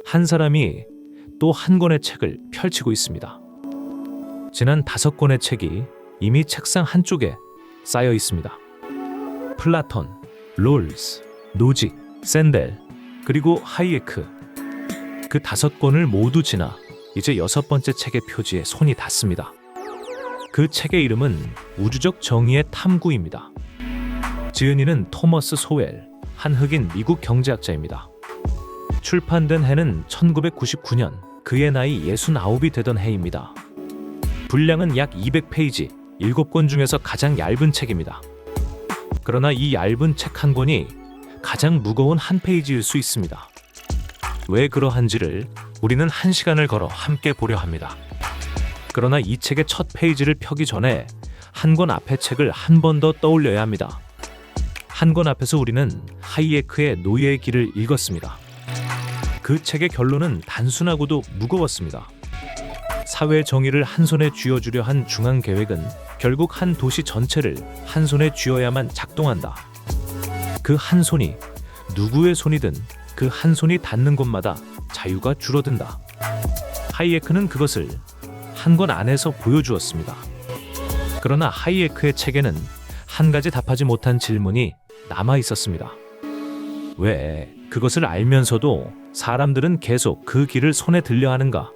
한 사람이 또 한 권의 책을 펼치고 있습니다. 지난 5권의 책이 이미 책상 한쪽에 쌓여 있습니다. 플라톤, 롤스, 노직, 샌델, 그리고 하이에크. 그 5권을 모두 지나 이제 6번째 책의 표지에 손이 닿습니다. 그 책의 이름은 우주적 정의의 탐구입니다. 지은 이는 토머스 소웰, 한 흑인 미국 경제학자입니다. 출판된 해는 1999년, 그의 나이 69이 되던 해입니다. 분량은 약 200페이지, 7권 중에서 가장 얇은 책입니다. 그러나 이 얇은 책 한 권이 가장 무거운 한 페이지일 수 있습니다. 왜 그러한지를 우리는 1시간을 걸어 함께 보려 합니다. 그러나 이 책의 첫 페이지를 펴기 전에 한 권 앞의 책을 한 번 더 떠올려야 합니다. 한 권 앞에서 우리는 하이에크의 노예의 길을 읽었습니다. 그 책의 결론은 단순하고도 무거웠습니다. 사회 정의를 한 손에 쥐어주려 한 중앙 계획은 결국 한 도시 전체를 한 손에 쥐어야만 작동한다. 그 한 손이 누구의 손이든 그 한 손이 닿는 곳마다 자유가 줄어든다. 하이에크는 그것을 한 권 안에서 보여주었습니다. 그러나 하이에크의 책에는 한 가지 답하지 못한 질문이 남아 있었습니다. 왜 그것을 알면서도 사람들은 계속 그 길을 손에 들려 하는가?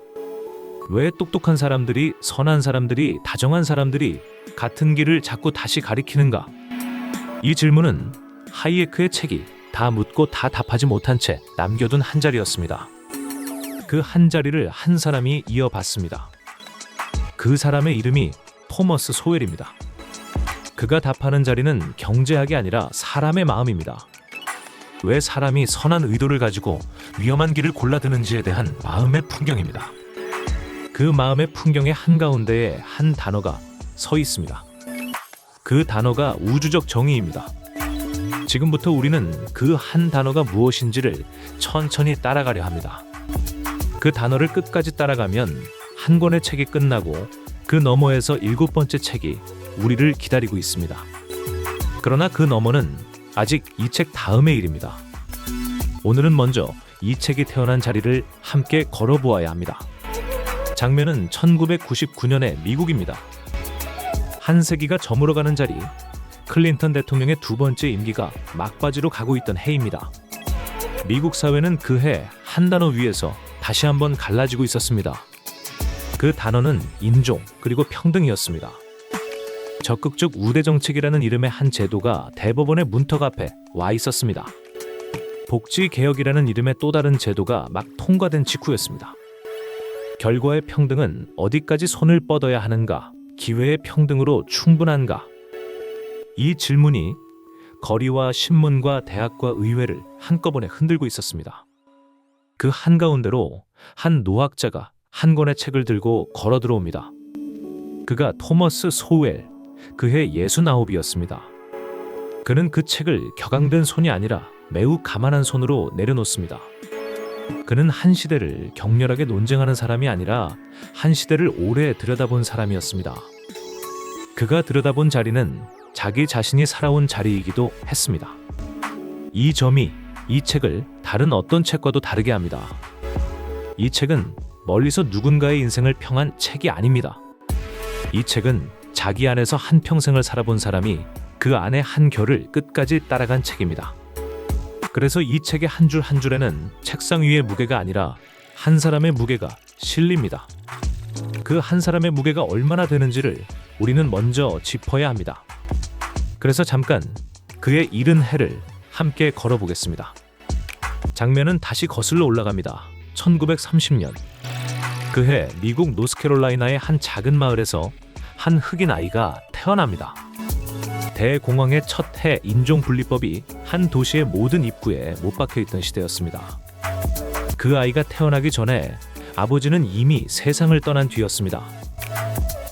왜 똑똑한 사람들이, 선한 사람들이, 다정한 사람들이 같은 길을 자꾸 다시 가리키는가? 이 질문은 하이에크의 책이 다 묻고 다 답하지 못한 채 남겨둔 한 자리였습니다. 그 한 자리를 한 사람이 이어받습니다. 그 사람의 이름이 토머스 소웰입니다. 그가 답하는 자리는 경제학이 아니라 사람의 마음입니다. 왜 사람이 선한 의도를 가지고 위험한 길을 골라드는지에 대한 마음의 풍경입니다. 그 마음의 풍경의 한가운데에 한 단어가 서 있습니다. 그 단어가 우주적 정의입니다. 지금부터 우리는 그 한 단어가 무엇인지를 천천히 따라가려 합니다. 그 단어를 끝까지 따라가면 한 권의 책이 끝나고 그 너머에서 7번째 책이 우리를 기다리고 있습니다. 그러나 그 너머는 아직 이 책 다음의 일입니다. 오늘은 먼저 이 책이 태어난 자리를 함께 걸어보아야 합니다. 장면은 1999년의 미국입니다. 한 세기가 저물어가는 자리, 클린턴 대통령의 2번째 임기가 막바지로 가고 있던 해입니다. 미국 사회는 그 해 한 단어 위에서 다시 한번 갈라지고 있었습니다. 그 단어는 인종 그리고 평등이었습니다. 적극적 우대 정책이라는 이름의 한 제도가 대법원의 문턱 앞에 와 있었습니다. 복지 개혁이라는 이름의 또 다른 제도가 막 통과된 직후였습니다. 결과의 평등은 어디까지 손을 뻗어야 하는가? 기회의 평등으로 충분한가? 이 질문이 거리와 신문과 대학과 의회를 한꺼번에 흔들고 있었습니다. 그 한가운데로 한 노학자가 한 권의 책을 들고 걸어 들어옵니다. 그가 토머스 소웰, 그해 69이었습니다. 그는 그 책을 격앙된 손이 아니라 매우 가만한 손으로 내려놓습니다. 그는 한 시대를 격렬하게 논쟁하는 사람이 아니라 한 시대를 오래 들여다본 사람이었습니다. 그가 들여다본 자리는 자기 자신이 살아온 자리이기도 했습니다. 이 점이 이 책을 다른 어떤 책과도 다르게 합니다. 이 책은 멀리서 누군가의 인생을 평한 책이 아닙니다. 이 책은 자기 안에서 한평생을 살아본 사람이 그 안의 한 결을 끝까지 따라간 책입니다. 그래서 이 책의 한 줄 한 줄에는 책상 위의 무게가 아니라 한 사람의 무게가 실립니다. 그 한 사람의 무게가 얼마나 되는지를 우리는 먼저 짚어야 합니다. 그래서 잠깐 그의 이른 해를 함께 걸어보겠습니다. 장면은 다시 거슬러 올라갑니다. 1930년. 그해 미국 노스캐롤라이나의 한 작은 마을에서 한 흑인 아이가 태어납니다. 대공황의 첫 해 인종분리법이 한 도시의 모든 입구에 못 박혀있던 시대였습니다. 그 아이가 태어나기 전에 아버지는 이미 세상을 떠난 뒤였습니다.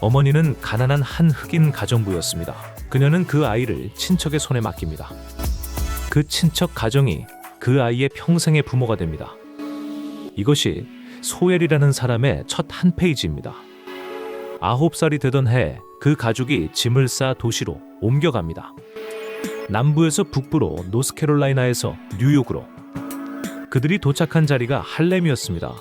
어머니는 가난한 한 흑인 가정부였습니다. 그녀는 그 아이를 친척의 손에 맡깁니다. 그 친척 가정이 그 아이의 평생의 부모가 됩니다. 이것이 소웰이라는 사람의 첫 한 페이지입니다. 9살이 되던 해 그 가족이 짐을 싸 도시로 옮겨갑니다. 남부에서 북부로, 노스캐롤라이나에서 뉴욕으로. 그들이 도착한 자리가 할렘이었습니다.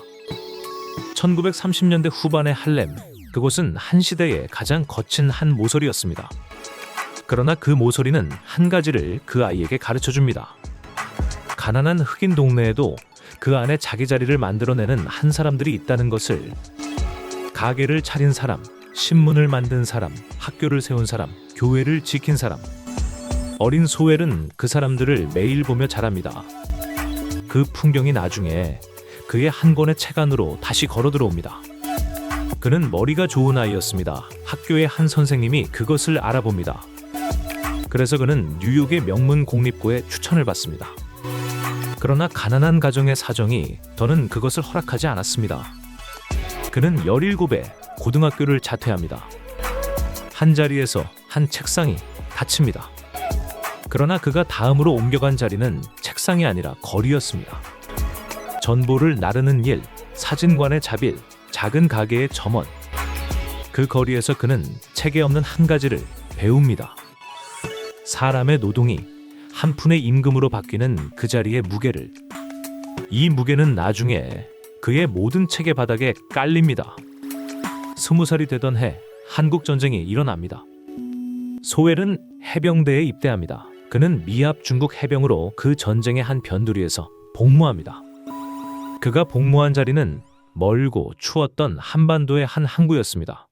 1930년대 후반의 할렘, 그곳은 한 시대의 가장 거친 한 모서리였습니다. 그러나 그 모서리는 한 가지를 그 아이에게 가르쳐줍니다. 가난한 흑인 동네에도 그 안에 자기 자리를 만들어내는 한 사람들이 있다는 것을. 가게를 차린 사람, 신문을 만든 사람, 학교를 세운 사람, 교회를 지킨 사람. 어린 소웰은 그 사람들을 매일 보며 자랍니다. 그 풍경이 나중에 그의 한 권의 책 안으로 다시 걸어 들어옵니다. 그는 머리가 좋은 아이였습니다. 학교의 한 선생님이 그것을 알아봅니다. 그래서 그는 뉴욕의 명문 공립고에 추천을 받습니다. 그러나 가난한 가정의 사정이 더는 그것을 허락하지 않았습니다. 그는 17에 고등학교를 자퇴합니다. 한 자리에서 한 책상이 닫힙니다. 그러나 그가 다음으로 옮겨간 자리는 책상이 아니라 거리였습니다. 전보를 나르는 일, 사진관의 자빌, 작은 가게의 점원. 그 거리에서 그는 책에 없는 한 가지를 배웁니다. 사람의 노동이 한 푼의 임금으로 바뀌는 그 자리의 무게를. 이 무게는 나중에 그의 모든 책의 바닥에 깔립니다. 20살이 되던 해 한국전쟁이 일어납니다. 소웰은 해병대에 입대합니다. 그는 미합 중국 해병으로 그 전쟁의 한 변두리에서 복무합니다. 그가 복무한 자리는 멀고 추웠던 한반도의 한 항구였습니다.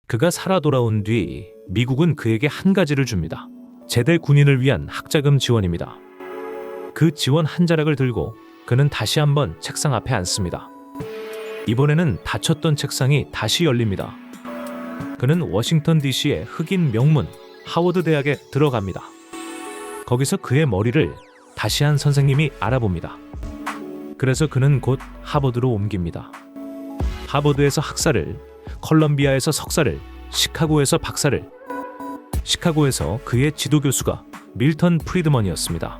그가 살아 돌아온 뒤 미국은 그에게 한 가지를 줍니다. 제대 군인을 위한 학자금 지원입니다. 그 지원 한 자락을 들고 그는 다시 한번 책상 앞에 앉습니다. 이번에는 닫혔던 책상이 다시 열립니다. 그는 워싱턴 DC의 흑인 명문 하워드 대학에 들어갑니다. 거기서 그의 머리를 다시 한 선생님이 알아봅니다. 그래서 그는 곧 하버드로 옮깁니다. 하버드에서 학사를, 컬럼비아에서 석사를, 시카고에서 박사를. 시카고에서 그의 지도 교수가 밀턴 프리드먼이었습니다.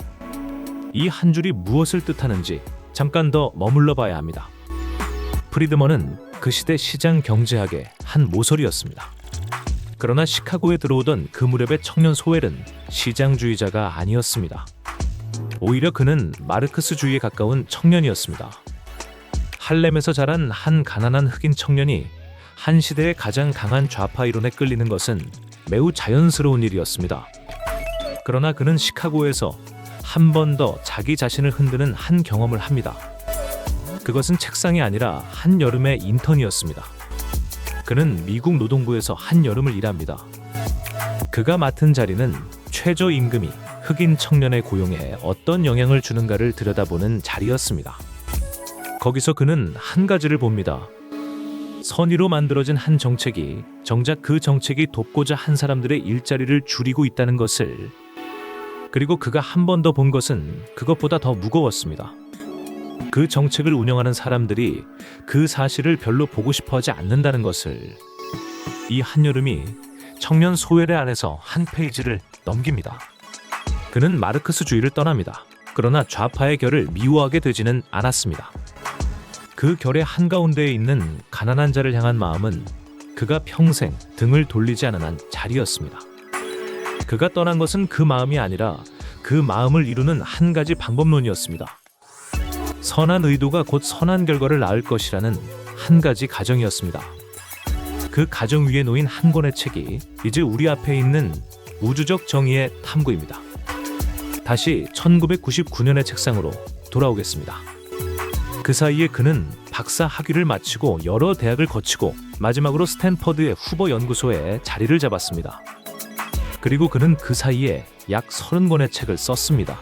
이 한 줄이 무엇을 뜻하는지 잠깐 더 머물러 봐야 합니다. 프리드먼은 그 시대 시장 경제학의 한 모서리였습니다. 그러나 시카고에 들어오던 그 무렵의 청년 소웰은 시장주의자가 아니었습니다. 오히려 그는 마르크스주의에 가까운 청년이었습니다. 할렘에서 자란 한 가난한 흑인 청년이 한 시대의 가장 강한 좌파 이론에 끌리는 것은 매우 자연스러운 일이었습니다. 그러나 그는 시카고에서 한 번 더 자기 자신을 흔드는 한 경험을 합니다. 그것은 책상이 아니라 한 여름의 인턴이었습니다. 그는 미국 노동부에서 한 여름을 일합니다. 그가 맡은 자리는 최저임금이 흑인 청년의 고용에 어떤 영향을 주는가를 들여다보는 자리였습니다. 거기서 그는 한 가지를 봅니다. 선의로 만들어진 한 정책이 정작 그 정책이 돕고자 한 사람들의 일자리를 줄이고 있다는 것을. 그리고 그가 한 번 더 본 것은 그것보다 더 무거웠습니다. 그 정책을 운영하는 사람들이 그 사실을 별로 보고 싶어 하지 않는다는 것을. 이 한여름이 청년 소웰의 안에서 한 페이지를 넘깁니다. 그는 마르크스주의를 떠납니다. 그러나 좌파의 결을 미워하게 되지는 않았습니다. 그 결의 한가운데에 있는 가난한 자를 향한 마음은 그가 평생 등을 돌리지 않은 한 자리였습니다. 그가 떠난 것은 그 마음이 아니라 그 마음을 이루는 한 가지 방법론이었습니다. 선한 의도가 곧 선한 결과를 낳을 것이라는 한 가지 가정이었습니다. 그 가정 위에 놓인 한 권의 책이 이제 우리 앞에 있는 우주적 정의의 탐구입니다. 다시 1999년의 책상으로 돌아오겠습니다. 그 사이에 그는 박사 학위를 마치고 여러 대학을 거치고 마지막으로 스탠퍼드의 후보 연구소에 자리를 잡았습니다. 그리고 그는 그 사이에 약 30권의 책을 썼습니다.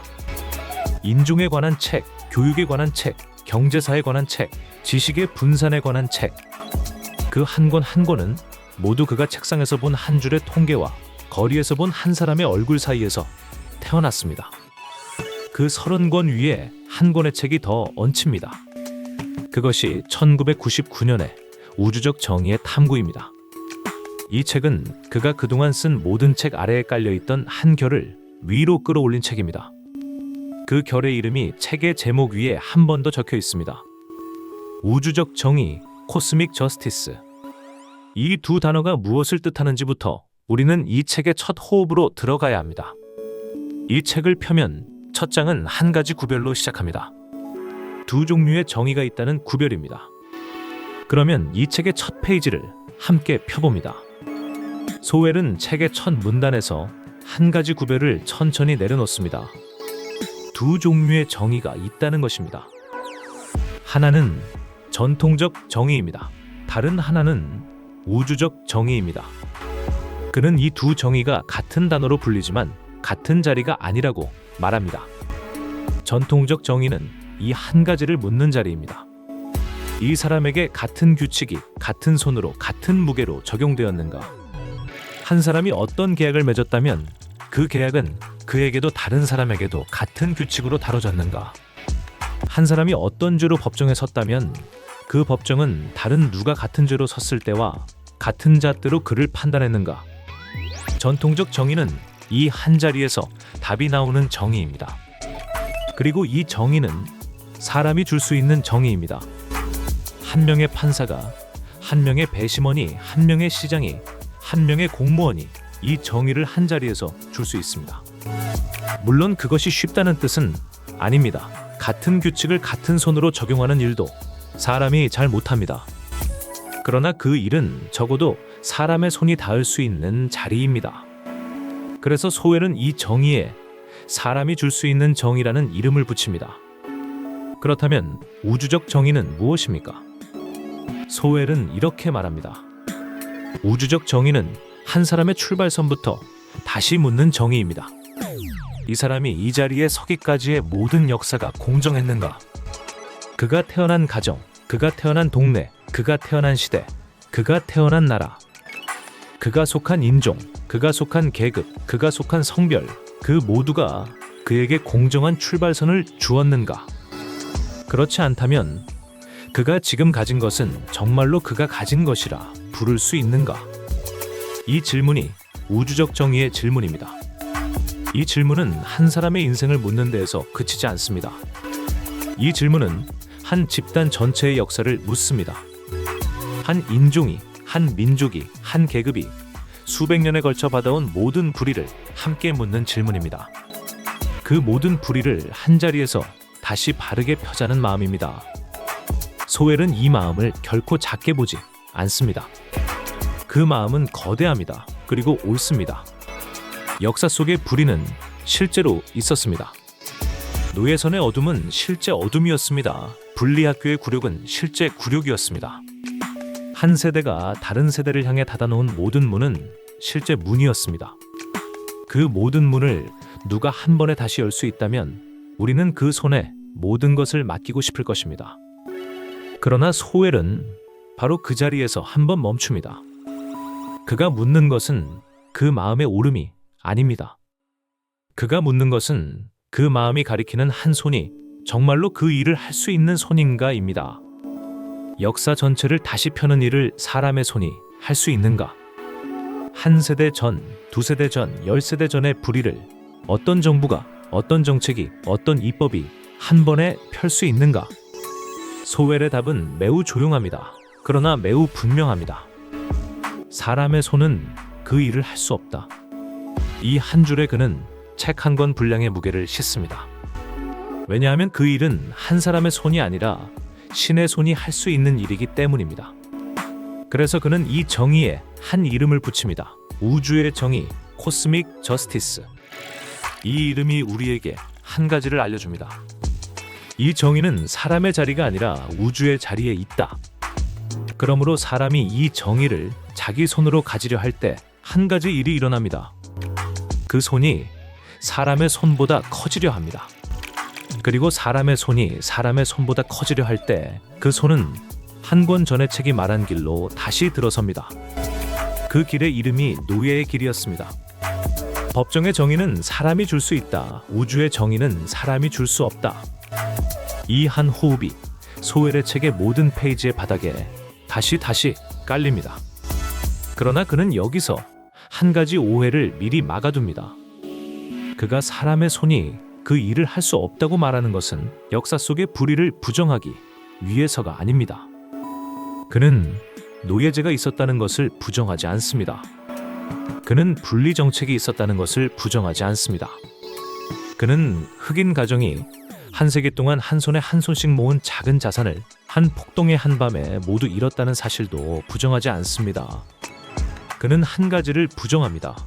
인종에 관한 책, 교육에 관한 책, 경제사에 관한 책, 지식의 분산에 관한 책. 그 한 권 한 권은 모두 그가 책상에서 본 한 줄의 통계와 거리에서 본 한 사람의 얼굴 사이에서 태어났습니다. 그 30권 위에 한 권의 책이 더 얹힙니다. 그것이 1999년의 우주적 정의의 탐구입니다. 이 책은 그가 그동안 쓴 모든 책 아래에 깔려있던 한 결을 위로 끌어올린 책입니다. 그 결의 이름이 책의 제목 위에 한 번 더 적혀 있습니다. 우주적 정의, 코스믹 저스티스. 이 두 단어가 무엇을 뜻하는지부터 우리는 이 책의 첫 호흡으로 들어가야 합니다. 이 책을 펴면 첫 장은 한 가지 구별로 시작합니다. 두 종류의 정의가 있다는 구별입니다. 그러면 이 책의 첫 페이지를 함께 펴봅니다. 소웰은 책의 첫 문단에서 한 가지 구별을 천천히 내려놓습니다. 두 종류의 정의가 있다는 것입니다. 하나는 전통적 정의입니다. 다른 하나는 우주적 정의입니다. 그는 이 두 정의가 같은 단어로 불리지만 같은 자리가 아니라고 말합니다. 전통적 정의는 이 한 가지를 묻는 자리입니다. 이 사람에게 같은 규칙이 같은 손으로 같은 무게로 적용되었는가? 한 사람이 어떤 계약을 맺었다면 그 계약은 그에게도 다른 사람에게도 같은 규칙으로 다뤄졌는가? 한 사람이 어떤 죄로 법정에 섰다면 그 법정은 다른 누가 같은 죄로 섰을 때와 같은 잣대로 그를 판단했는가? 전통적 정의는 이 한 자리에서 답이 나오는 정의입니다. 그리고 이 정의는 사람이 줄 수 있는 정의입니다. 한 명의 판사가, 한 명의 배심원이, 한 명의 시장이, 한 명의 공무원이 이 정의를 한 자리에서 줄 수 있습니다. 물론 그것이 쉽다는 뜻은 아닙니다. 같은 규칙을 같은 손으로 적용하는 일도 사람이 잘 못합니다. 그러나 그 일은 적어도 사람의 손이 닿을 수 있는 자리입니다. 그래서 소웰은 이 정의에 사람이 줄 수 있는 정의라는 이름을 붙입니다. 그렇다면 우주적 정의는 무엇입니까? 소웰은 이렇게 말합니다. 우주적 정의는 한 사람의 출발선부터 다시 묻는 정의입니다. 이 사람이 이 자리에 서기까지의 모든 역사가 공정했는가? 그가 태어난 가정, 그가 태어난 동네, 그가 태어난 시대, 그가 태어난 나라, 그가 속한 인종, 그가 속한 계급, 그가 속한 성별, 그 모두가 그에게 공정한 출발선을 주었는가? 그렇지 않다면 그가 지금 가진 것은 정말로 그가 가진 것이라 부를 수 있는가? 이 질문이 우주적 정의의 질문입니다. 이 질문은 한 사람의 인생을 묻는 데에서 그치지 않습니다. 이 질문은 한 집단 전체의 역사를 묻습니다. 한 인종이, 한 민족이, 한 계급이 수백 년에 걸쳐 받아온 모든 불의를 함께 묻는 질문입니다. 그 모든 불의를 한 자리에서 다시 바르게 펴자는 마음입니다. 소웰은 이 마음을 결코 작게 보지 않습니다. 그 마음은 거대합니다. 그리고 옳습니다. 역사 속의 불의는 실제로 있었습니다. 노예선의 어둠은 실제 어둠이었습니다. 분리학교의 굴욕은 실제 굴욕이었습니다. 한 세대가 다른 세대를 향해 닫아놓은 모든 문은 실제 문이었습니다. 그 모든 문을 누가 한 번에 다시 열 수 있다면 우리는 그 손에 모든 것을 맡기고 싶을 것입니다. 그러나 소웰은 바로 그 자리에서 한 번 멈춥니다. 그가 묻는 것은 그 마음의 오름이 아닙니다. 그가 묻는 것은 그 마음이 가리키는 한 손이 정말로 그 일을 할 수 있는 손인가입니다. 역사 전체를 다시 펴는 일을 사람의 손이 할 수 있는가? 한 세대 전, 두 세대 전, 10세대 전의 불의를 어떤 정부가, 어떤 정책이, 어떤 입법이 한 번에 펼 수 있는가? 소웰의 답은 매우 조용합니다. 그러나 매우 분명합니다. 사람의 손은 그 일을 할 수 없다. 이 한 줄에 그는 책 한 권 분량의 무게를 싣습니다. 왜냐하면 그 일은 한 사람의 손이 아니라 신의 손이 할 수 있는 일이기 때문입니다. 그래서 그는 이 정의에 한 이름을 붙입니다. 우주의 정의, 코스믹 저스티스. 이 이름이 우리에게 한 가지를 알려줍니다. 이 정의는 사람의 자리가 아니라 우주의 자리에 있다. 그러므로 사람이 이 정의를 자기 손으로 가지려 할 때 한 가지 일이 일어납니다. 그 손이 사람의 손보다 커지려 합니다. 그리고 사람의 손이 사람의 손보다 커지려 할 때 그 손은 한 권 전의 책이 말한 길로 다시 들어섭니다. 그 길의 이름이 노예의 길이었습니다. 법정의 정의는 사람이 줄 수 있다. 우주의 정의는 사람이 줄 수 없다. 이 한 호흡이 소웰의 책의 모든 페이지의 바닥에 다시 깔립니다. 그러나 그는 여기서 한 가지 오해를 미리 막아둡니다. 그가 사람의 손이 그 일을 할 수 없다고 말하는 것은 역사 속의 불의를 부정하기 위해서가 아닙니다. 그는 노예제가 있었다는 것을 부정하지 않습니다. 그는 분리 정책이 있었다는 것을 부정하지 않습니다. 그는 흑인 가정이 한 세기 동안 한 손에 한 손씩 모은 작은 자산을 한 폭동의 한밤에 모두 잃었다는 사실도 부정하지 않습니다. 그는 한 가지를 부정합니다.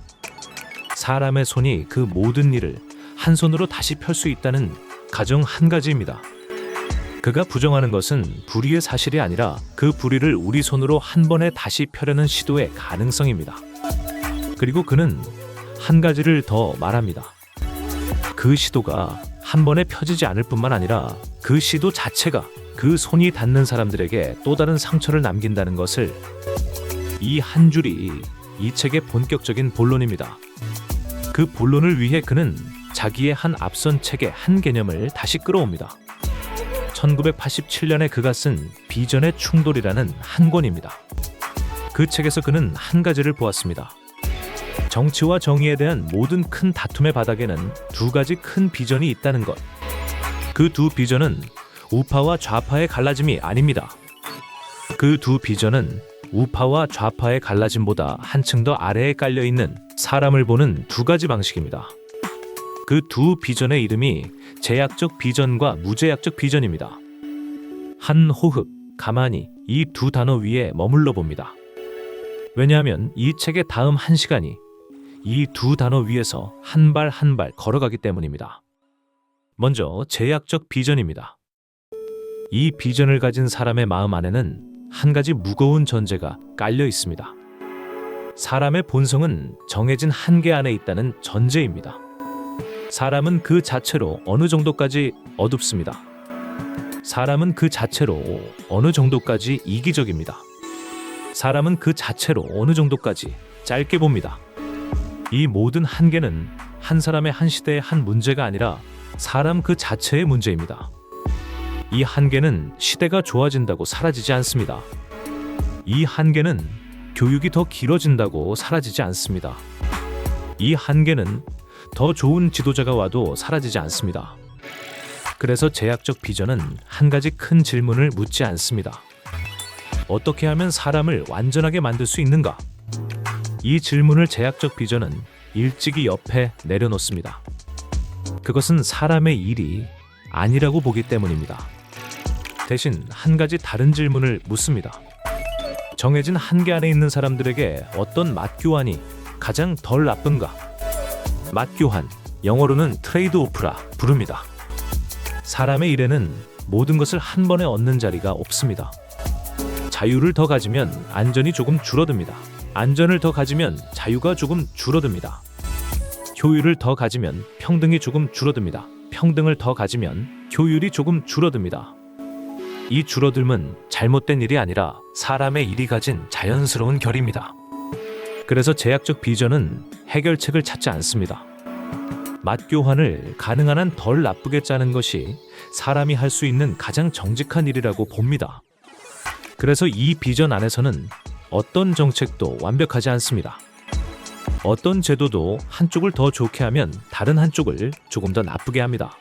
사람의 손이 그 모든 일을 한 손으로 다시 펼 수 있다는 가정 한 가지입니다. 그가 부정하는 것은 불의의 사실이 아니라 그 불의를 우리 손으로 한 번에 다시 펴려는 시도의 가능성입니다. 그리고 그는 한 가지를 더 말합니다. 그 시도가 한 번에 펴지지 않을 뿐만 아니라 그 시도 자체가 그 손이 닿는 사람들에게 또 다른 상처를 남긴다는 것을, 이 한 줄이 이 책의 본격적인 본론입니다. 그 본론을 위해 그는 자기의 한 앞선 책의 한 개념을 다시 끌어옵니다. 1987년에 그가 쓴 비전의 충돌이라는 한 권입니다. 그 책에서 그는 한 가지를 보았습니다. 정치와 정의에 대한 모든 큰 다툼의 바닥에는 두 가지 큰 비전이 있다는 것. 그 두 비전은 우파와 좌파의 갈라짐이 아닙니다. 그 두 비전은 우파와 좌파의 갈라짐보다 한층 더 아래에 깔려있는 사람을 보는 두 가지 방식입니다. 그 두 비전의 이름이 제약적 비전과 무제약적 비전입니다. 한 호흡, 가만히 이 두 단어 위에 머물러 봅니다. 왜냐하면 이 책의 다음 한 시간이 이 두 단어 위에서 한 발 한 발 걸어가기 때문입니다. 먼저 제약적 비전입니다. 이 비전을 가진 사람의 마음 안에는 한 가지 무거운 전제가 깔려 있습니다. 사람의 본성은 정해진 한계 안에 있다는 전제입니다. 사람은 그 자체로 어느 정도까지 어둡습니다. 사람은 그 자체로 어느 정도까지 이기적입니다. 사람은 그 자체로 어느 정도까지 짧게 봅니다. 이 모든 한계는 한 사람의 한 시대의 한 문제가 아니라 사람 그 자체의 문제입니다. 이 한계는 시대가 좋아진다고 사라지지 않습니다. 이 한계는 교육이 더 길어진다고 사라지지 않습니다. 이 한계는 더 좋은 지도자가 와도 사라지지 않습니다. 그래서 제약적 비전은 한 가지 큰 질문을 묻지 않습니다. 어떻게 하면 사람을 완전하게 만들 수 있는가? 이 질문을 제약적 비전은 일찍이 옆에 내려놓습니다. 그것은 사람의 일이 아니라고 보기 때문입니다. 대신 한 가지 다른 질문을 묻습니다. 정해진 한계 안에 있는 사람들에게 어떤 맛교환이 가장 덜 나쁜가? 맛교환, 영어로는 트레이드 오프라 부릅니다. 사람의 일에는 모든 것을 한 번에 얻는 자리가 없습니다. 자유를 더 가지면 안전이 조금 줄어듭니다. 안전을 더 가지면 자유가 조금 줄어듭니다. 효율을 더 가지면 평등이 조금 줄어듭니다. 평등을 더 가지면 효율이 조금 줄어듭니다. 이 줄어듦은 잘못된 일이 아니라 사람의 일이 가진 자연스러운 결입니다. 그래서 제약적 비전은 해결책을 찾지 않습니다. 맛교환을 가능한 한 덜 나쁘게 짜는 것이 사람이 할 수 있는 가장 정직한 일이라고 봅니다. 그래서 이 비전 안에서는 어떤 정책도 완벽하지 않습니다. 어떤 제도도 한쪽을 더 좋게 하면 다른 한쪽을 조금 더 나쁘게 합니다.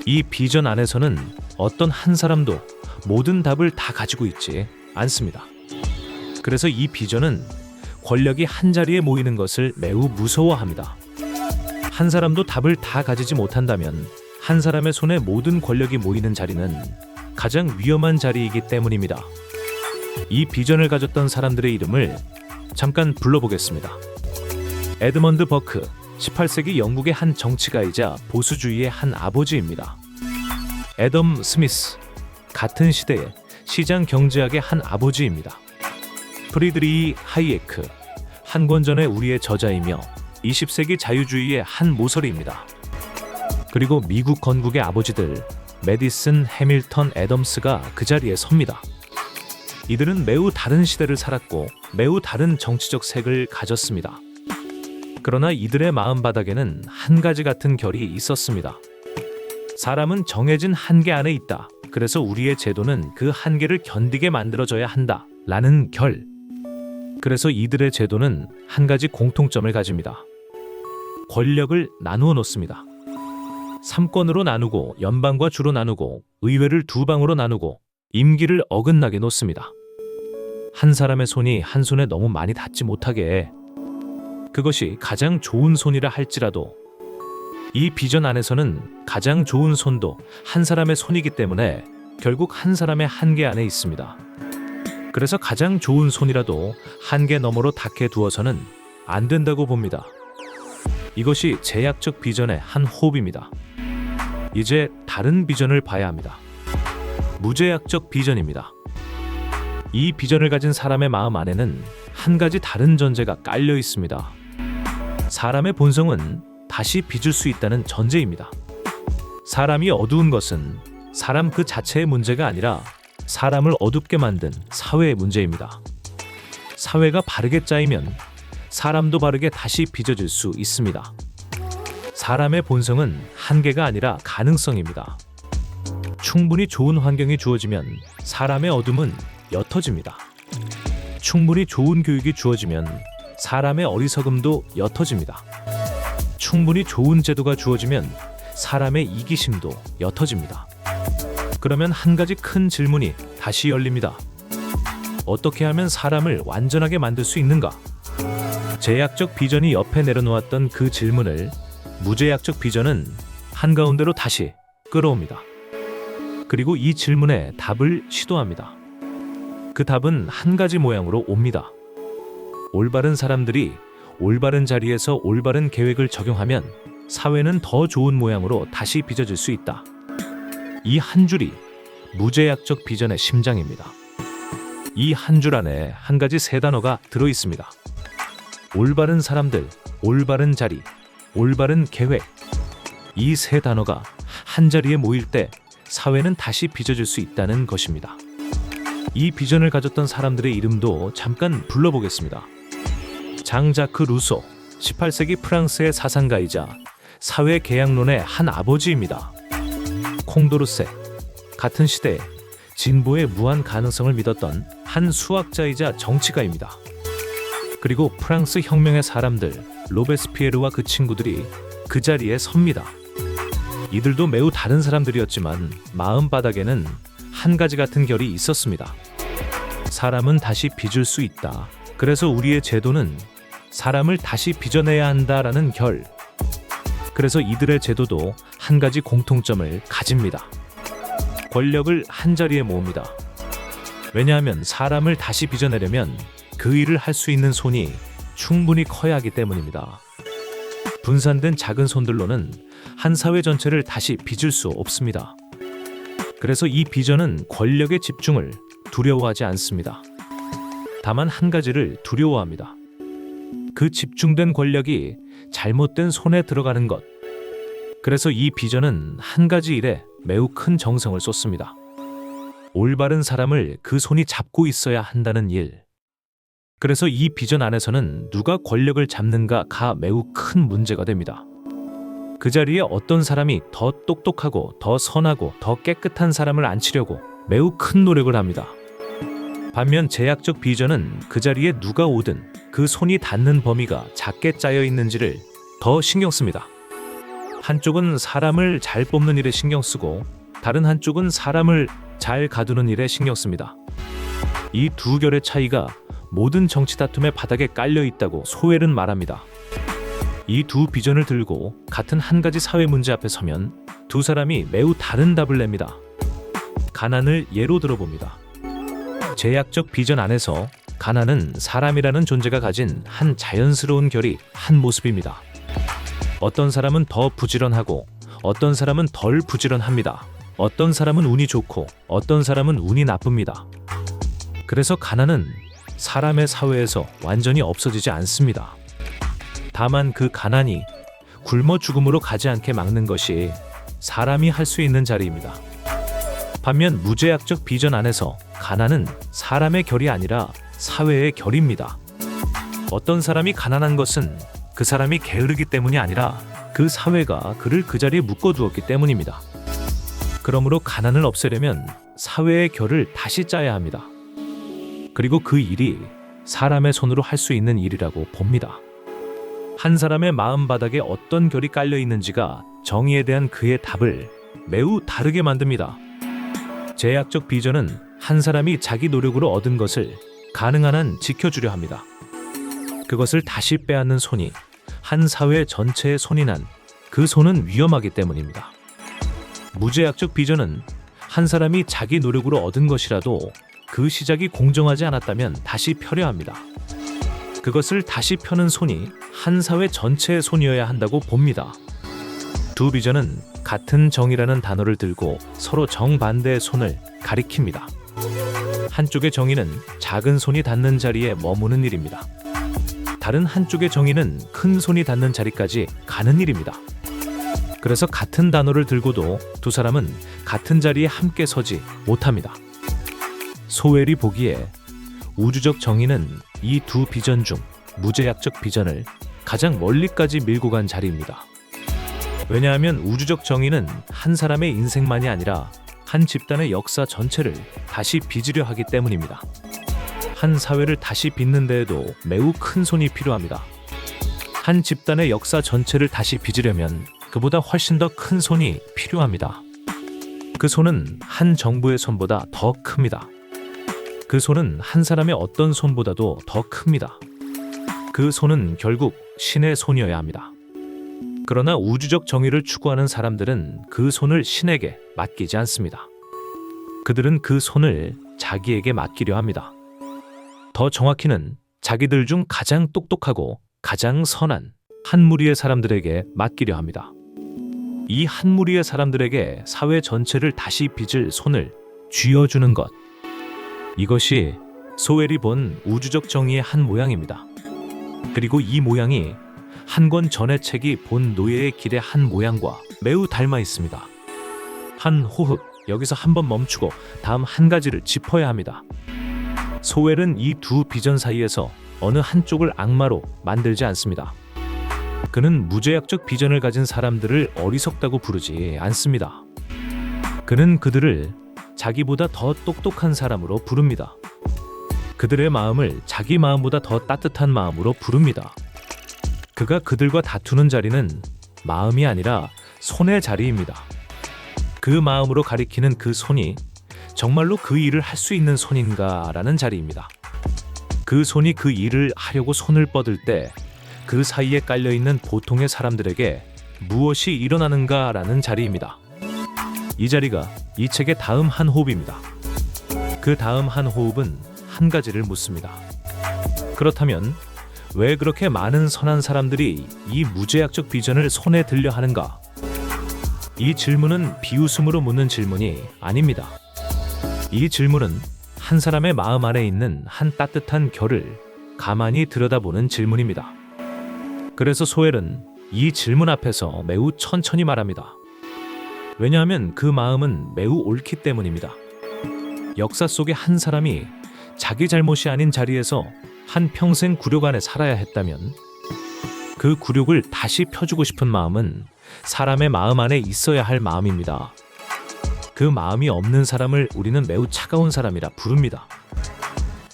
이 비전 안에서는 어떤 한 사람도 모든 답을 다 가지고 있지 않습니다. 그래서 이 비전은 권력이 한 자리에 모이는 것을 매우 무서워합니다. 한 사람도 답을 다 가지지 못한다면 한 사람의 손에 모든 권력이 모이는 자리는 가장 위험한 자리이기 때문입니다. 이 비전을 가졌던 사람들의 이름을 잠깐 불러보겠습니다. 에드먼드 버크, 18세기 영국의 한 정치가이자 보수주의의 한 아버지입니다. 애덤 스미스, 같은 시대의 시장 경제학의 한 아버지입니다. 프리드리히 하이에크, 한 권 전의 우리의 저자이며 20세기 자유주의의 한 모서리입니다. 그리고 미국 건국의 아버지들 메디슨, 해밀턴, 애덤스가 그 자리에 섭니다. 이들은 매우 다른 시대를 살았고 매우 다른 정치적 색을 가졌습니다. 그러나 이들의 마음바닥에는 한 가지 같은 결이 있었습니다. 사람은 정해진 한계 안에 있다. 그래서 우리의 제도는 그 한계를 견디게 만들어져야 한다. 라는 결. 그래서 이들의 제도는 한 가지 공통점을 가집니다. 권력을 나누어 놓습니다. 3권으로 나누고 연방과 주로 나누고 의회를 2방으로 나누고 임기를 어긋나게 놓습니다. 한 사람의 손이 한 손에 너무 많이 닿지 못하게 해. 그것이 가장 좋은 손이라 할지라도 이 비전 안에서는 가장 좋은 손도 한 사람의 손이기 때문에 결국 한 사람의 한계 안에 있습니다. 그래서 가장 좋은 손이라도 한계 너머로 닿게 두어서는 안 된다고 봅니다. 이것이 제약적 비전의 한 호흡입니다. 이제 다른 비전을 봐야 합니다. 무제약적 비전입니다. 이 비전을 가진 사람의 마음 안에는 한 가지 다른 전제가 깔려 있습니다. 사람의 본성은 다시 빚을 수 있다는 전제입니다. 사람이 어두운 것은 사람 그 자체의 문제가 아니라 사람을 어둡게 만든 사회의 문제입니다. 사회가 바르게 짜이면 사람도 바르게 다시 빚어질 수 있습니다. 사람의 본성은 한계가 아니라 가능성입니다. 충분히 좋은 환경이 주어지면 사람의 어둠은 옅어집니다. 충분히 좋은 교육이 주어지면 사람의 어리석음도 옅어집니다. 충분히 좋은 제도가 주어지면 사람의 이기심도 옅어집니다. 그러면 한 가지 큰 질문이 다시 열립니다. 어떻게 하면 사람을 완전하게 만들 수 있는가? 제약적 비전이 옆에 내려놓았던 그 질문을 무제약적 비전은 한가운데로 다시 끌어옵니다. 그리고 이 질문에 답을 시도합니다. 그 답은 한 가지 모양으로 옵니다. 올바른 사람들이 올바른 자리에서 올바른 계획을 적용하면 사회는 더 좋은 모양으로 다시 빚어질 수 있다. 이 한 줄이 무제약적 비전의 심장입니다. 이 한 줄 안에 한 가지 세 단어가 들어 있습니다. 올바른 사람들, 올바른 자리, 올바른 계획. 이 세 단어가 한 자리에 모일 때 사회는 다시 빚어질 수 있다는 것입니다. 이 비전을 가졌던 사람들의 이름도 잠깐 불러보겠습니다. 장자크 루소, 18세기 프랑스의 사상가이자 사회 계약론의 한 아버지입니다. 콩도르세, 같은 시대에 진보의 무한 가능성을 믿었던 한 수학자이자 정치가입니다. 그리고 프랑스 혁명의 사람들 로베스피에르와 그 친구들이 그 자리에 섭니다. 이들도 매우 다른 사람들이었지만 마음바닥에는 한 가지 같은 결이 있었습니다. 사람은 다시 빚을 수 있다. 그래서 우리의 제도는 사람을 다시 빚어내야 한다라는 결. 그래서 이들의 제도도 한 가지 공통점을 가집니다. 권력을 한 자리에 모읍니다. 왜냐하면 사람을 다시 빚어내려면 그 일을 할 수 있는 손이 충분히 커야 하기 때문입니다. 분산된 작은 손들로는 한 사회 전체를 다시 빚을 수 없습니다. 그래서 이 비전은 권력의 집중을 두려워하지 않습니다. 다만 한 가지를 두려워합니다. 그 집중된 권력이 잘못된 손에 들어가는 것. 그래서 이 비전은 한 가지 일에 매우 큰 정성을 쏟습니다. 올바른 사람을 그 손이 잡고 있어야 한다는 일. 그래서 이 비전 안에서는 누가 권력을 잡는가가 매우 큰 문제가 됩니다. 그 자리에 어떤 사람이 더 똑똑하고 더 선하고 더 깨끗한 사람을 앉히려고 매우 큰 노력을 합니다. 반면 제약적 비전은 그 자리에 누가 오든 그 손이 닿는 범위가 작게 짜여 있는지를 더 신경 씁니다. 한쪽은 사람을 잘 뽑는 일에 신경 쓰고 다른 한쪽은 사람을 잘 가두는 일에 신경 씁니다. 이 두 결의 차이가 모든 정치 다툼의 바닥에 깔려 있다고 소웰은 말합니다. 이 두 비전을 들고 같은 한 가지 사회 문제 앞에 서면 두 사람이 매우 다른 답을 냅니다. 가난을 예로 들어봅니다. 제약적 비전 안에서 가난은 사람이라는 존재가 가진 한 자연스러운 결이 한 모습입니다. 어떤 사람은 더 부지런하고 어떤 사람은 덜 부지런합니다. 어떤 사람은 운이 좋고 어떤 사람은 운이 나쁩니다. 그래서 가난은 사람의 사회에서 완전히 없어지지 않습니다. 다만 그 가난이 굶어 죽음으로 가지 않게 막는 것이 사람이 할 수 있는 자리입니다. 반면 무제약적 비전 안에서 가난은 사람의 결이 아니라 사회의 결입니다. 어떤 사람이 가난한 것은 그 사람이 게으르기 때문이 아니라 그 사회가 그를 그 자리에 묶어두었기 때문입니다. 그러므로 가난을 없애려면 사회의 결을 다시 짜야 합니다. 그리고 그 일이 사람의 손으로 할 수 있는 일이라고 봅니다. 한 사람의 마음바닥에 어떤 결이 깔려 있는지가 정의에 대한 그의 답을 매우 다르게 만듭니다. 제약적 비전은 한 사람이 자기 노력으로 얻은 것을 가능한 한 지켜주려 합니다. 그것을 다시 빼앗는 손이 한 사회 전체의 손이 난 그 그 손은 위험하기 때문입니다. 무제약적 비전은 한 사람이 자기 노력으로 얻은 것이라도 그 시작이 공정하지 않았다면 다시 펴려 합니다. 그것을 다시 펴는 손이 한 사회 전체의 손이어야 한다고 봅니다. 두 비전은 같은 정의라는 단어를 들고 서로 정반대의 손을 가리킵니다. 한쪽의 정의는 작은 손이 닿는 자리에 머무는 일입니다. 다른 한쪽의 정의는 큰 손이 닿는 자리까지 가는 일입니다. 그래서 같은 단어를 들고도 두 사람은 같은 자리에 함께 서지 못합니다. 소웰이 보기에 우주적 정의는 이 두 비전 중 무제약적 비전을 가장 멀리까지 밀고 간 자리입니다. 왜냐하면 우주적 정의는 한 사람의 인생만이 아니라 한 집단의 역사 전체를 다시 빚으려 하기 때문입니다. 한 사회를 다시 빚는 데에도 매우 큰 손이 필요합니다. 한 집단의 역사 전체를 다시 빚으려면 그보다 훨씬 더 큰 손이 필요합니다. 그 손은 한 정부의 손보다 더 큽니다. 그 손은 한 사람의 어떤 손보다도 더 큽니다. 그 손은 결국 신의 손이어야 합니다. 그러나 우주적 정의를 추구하는 사람들은 그 손을 신에게 맡기지 않습니다. 그들은 그 손을 자기에게 맡기려 합니다. 더 정확히는 자기들 중 가장 똑똑하고 가장 선한 한 무리의 사람들에게 맡기려 합니다. 이 한 무리의 사람들에게 사회 전체를 다시 빚을 손을 쥐어주는 것. 이것이 소웰이 본 우주적 정의의 한 모양입니다. 그리고 이 모양이 한 권 전의 책이 본 노예의 길의 한 모양과 매우 닮아 있습니다. 한 호흡, 여기서 한번 멈추고 다음 한 가지를 짚어야 합니다. 소웰은 이 두 비전 사이에서 어느 한쪽을 악마로 만들지 않습니다. 그는 무제약적 비전을 가진 사람들을 어리석다고 부르지 않습니다. 그는 그들을 자기보다 더 똑똑한 사람으로 부릅니다. 그들의 마음을 자기 마음보다 더 따뜻한 마음으로 부릅니다. 그가 그들과 다투는 자리는 마음이 아니라 손의 자리입니다. 그 마음으로 가리키는 그 손이 정말로 그 일을 할 수 있는 손인가라는 자리입니다. 그 손이 그 일을 하려고 손을 뻗을 때 그 사이에 깔려있는 보통의 사람들에게 무엇이 일어나는가라는 자리입니다. 이 자리가 이 책의 다음 한 호흡입니다. 그 다음 한 호흡은 한 가지를 묻습니다. 그렇다면 왜 그렇게 많은 선한 사람들이 이 무제약적 비전을 손에 들려 하는가? 이 질문은 비웃음으로 묻는 질문이 아닙니다. 이 질문은 한 사람의 마음 안에 있는 한 따뜻한 결을 가만히 들여다보는 질문입니다. 그래서 소웰은 이 질문 앞에서 매우 천천히 말합니다. 왜냐하면 그 마음은 매우 옳기 때문입니다. 역사 속의 한 사람이 자기 잘못이 아닌 자리에서 한 평생 굴욕 안에 살아야 했다면 그 굴욕을 다시 펴주고 싶은 마음은 사람의 마음 안에 있어야 할 마음입니다. 그 마음이 없는 사람을 우리는 매우 차가운 사람이라 부릅니다.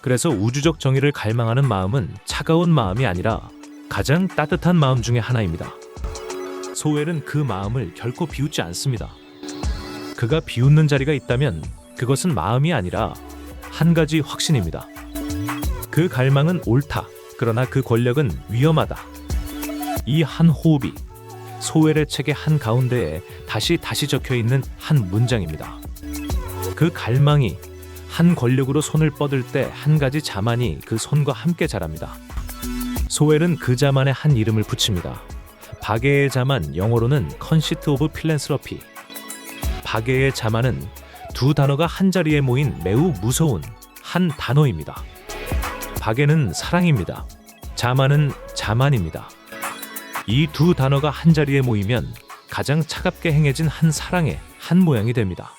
그래서 우주적 정의를 갈망하는 마음은 차가운 마음이 아니라 가장 따뜻한 마음 중에 하나입니다. 소웰은 그 마음을 결코 비웃지 않습니다. 그가 비웃는 자리가 있다면 그것은 마음이 아니라 한 가지 확신입니다. 그 갈망은 옳다. 그러나 그 권력은 위험하다. 이 한 호흡이 소웰의 책의 한 가운데에 다시 적혀 있는 한 문장입니다. 그 갈망이 한 권력으로 손을 뻗을 때 한 가지 자만이 그 손과 함께 자랍니다. 소웰은 그 자만에 한 이름을 붙입니다. 박애의 자만, 영어로는 Conceit of Philanthropy. 박애의 자만은 두 단어가 한 자리에 모인 매우 무서운 한 단어입니다. 박애는 사랑입니다. 자만은 자만입니다. 이 두 단어가 한 자리에 모이면 가장 차갑게 행해진 한 사랑의 한 모양이 됩니다.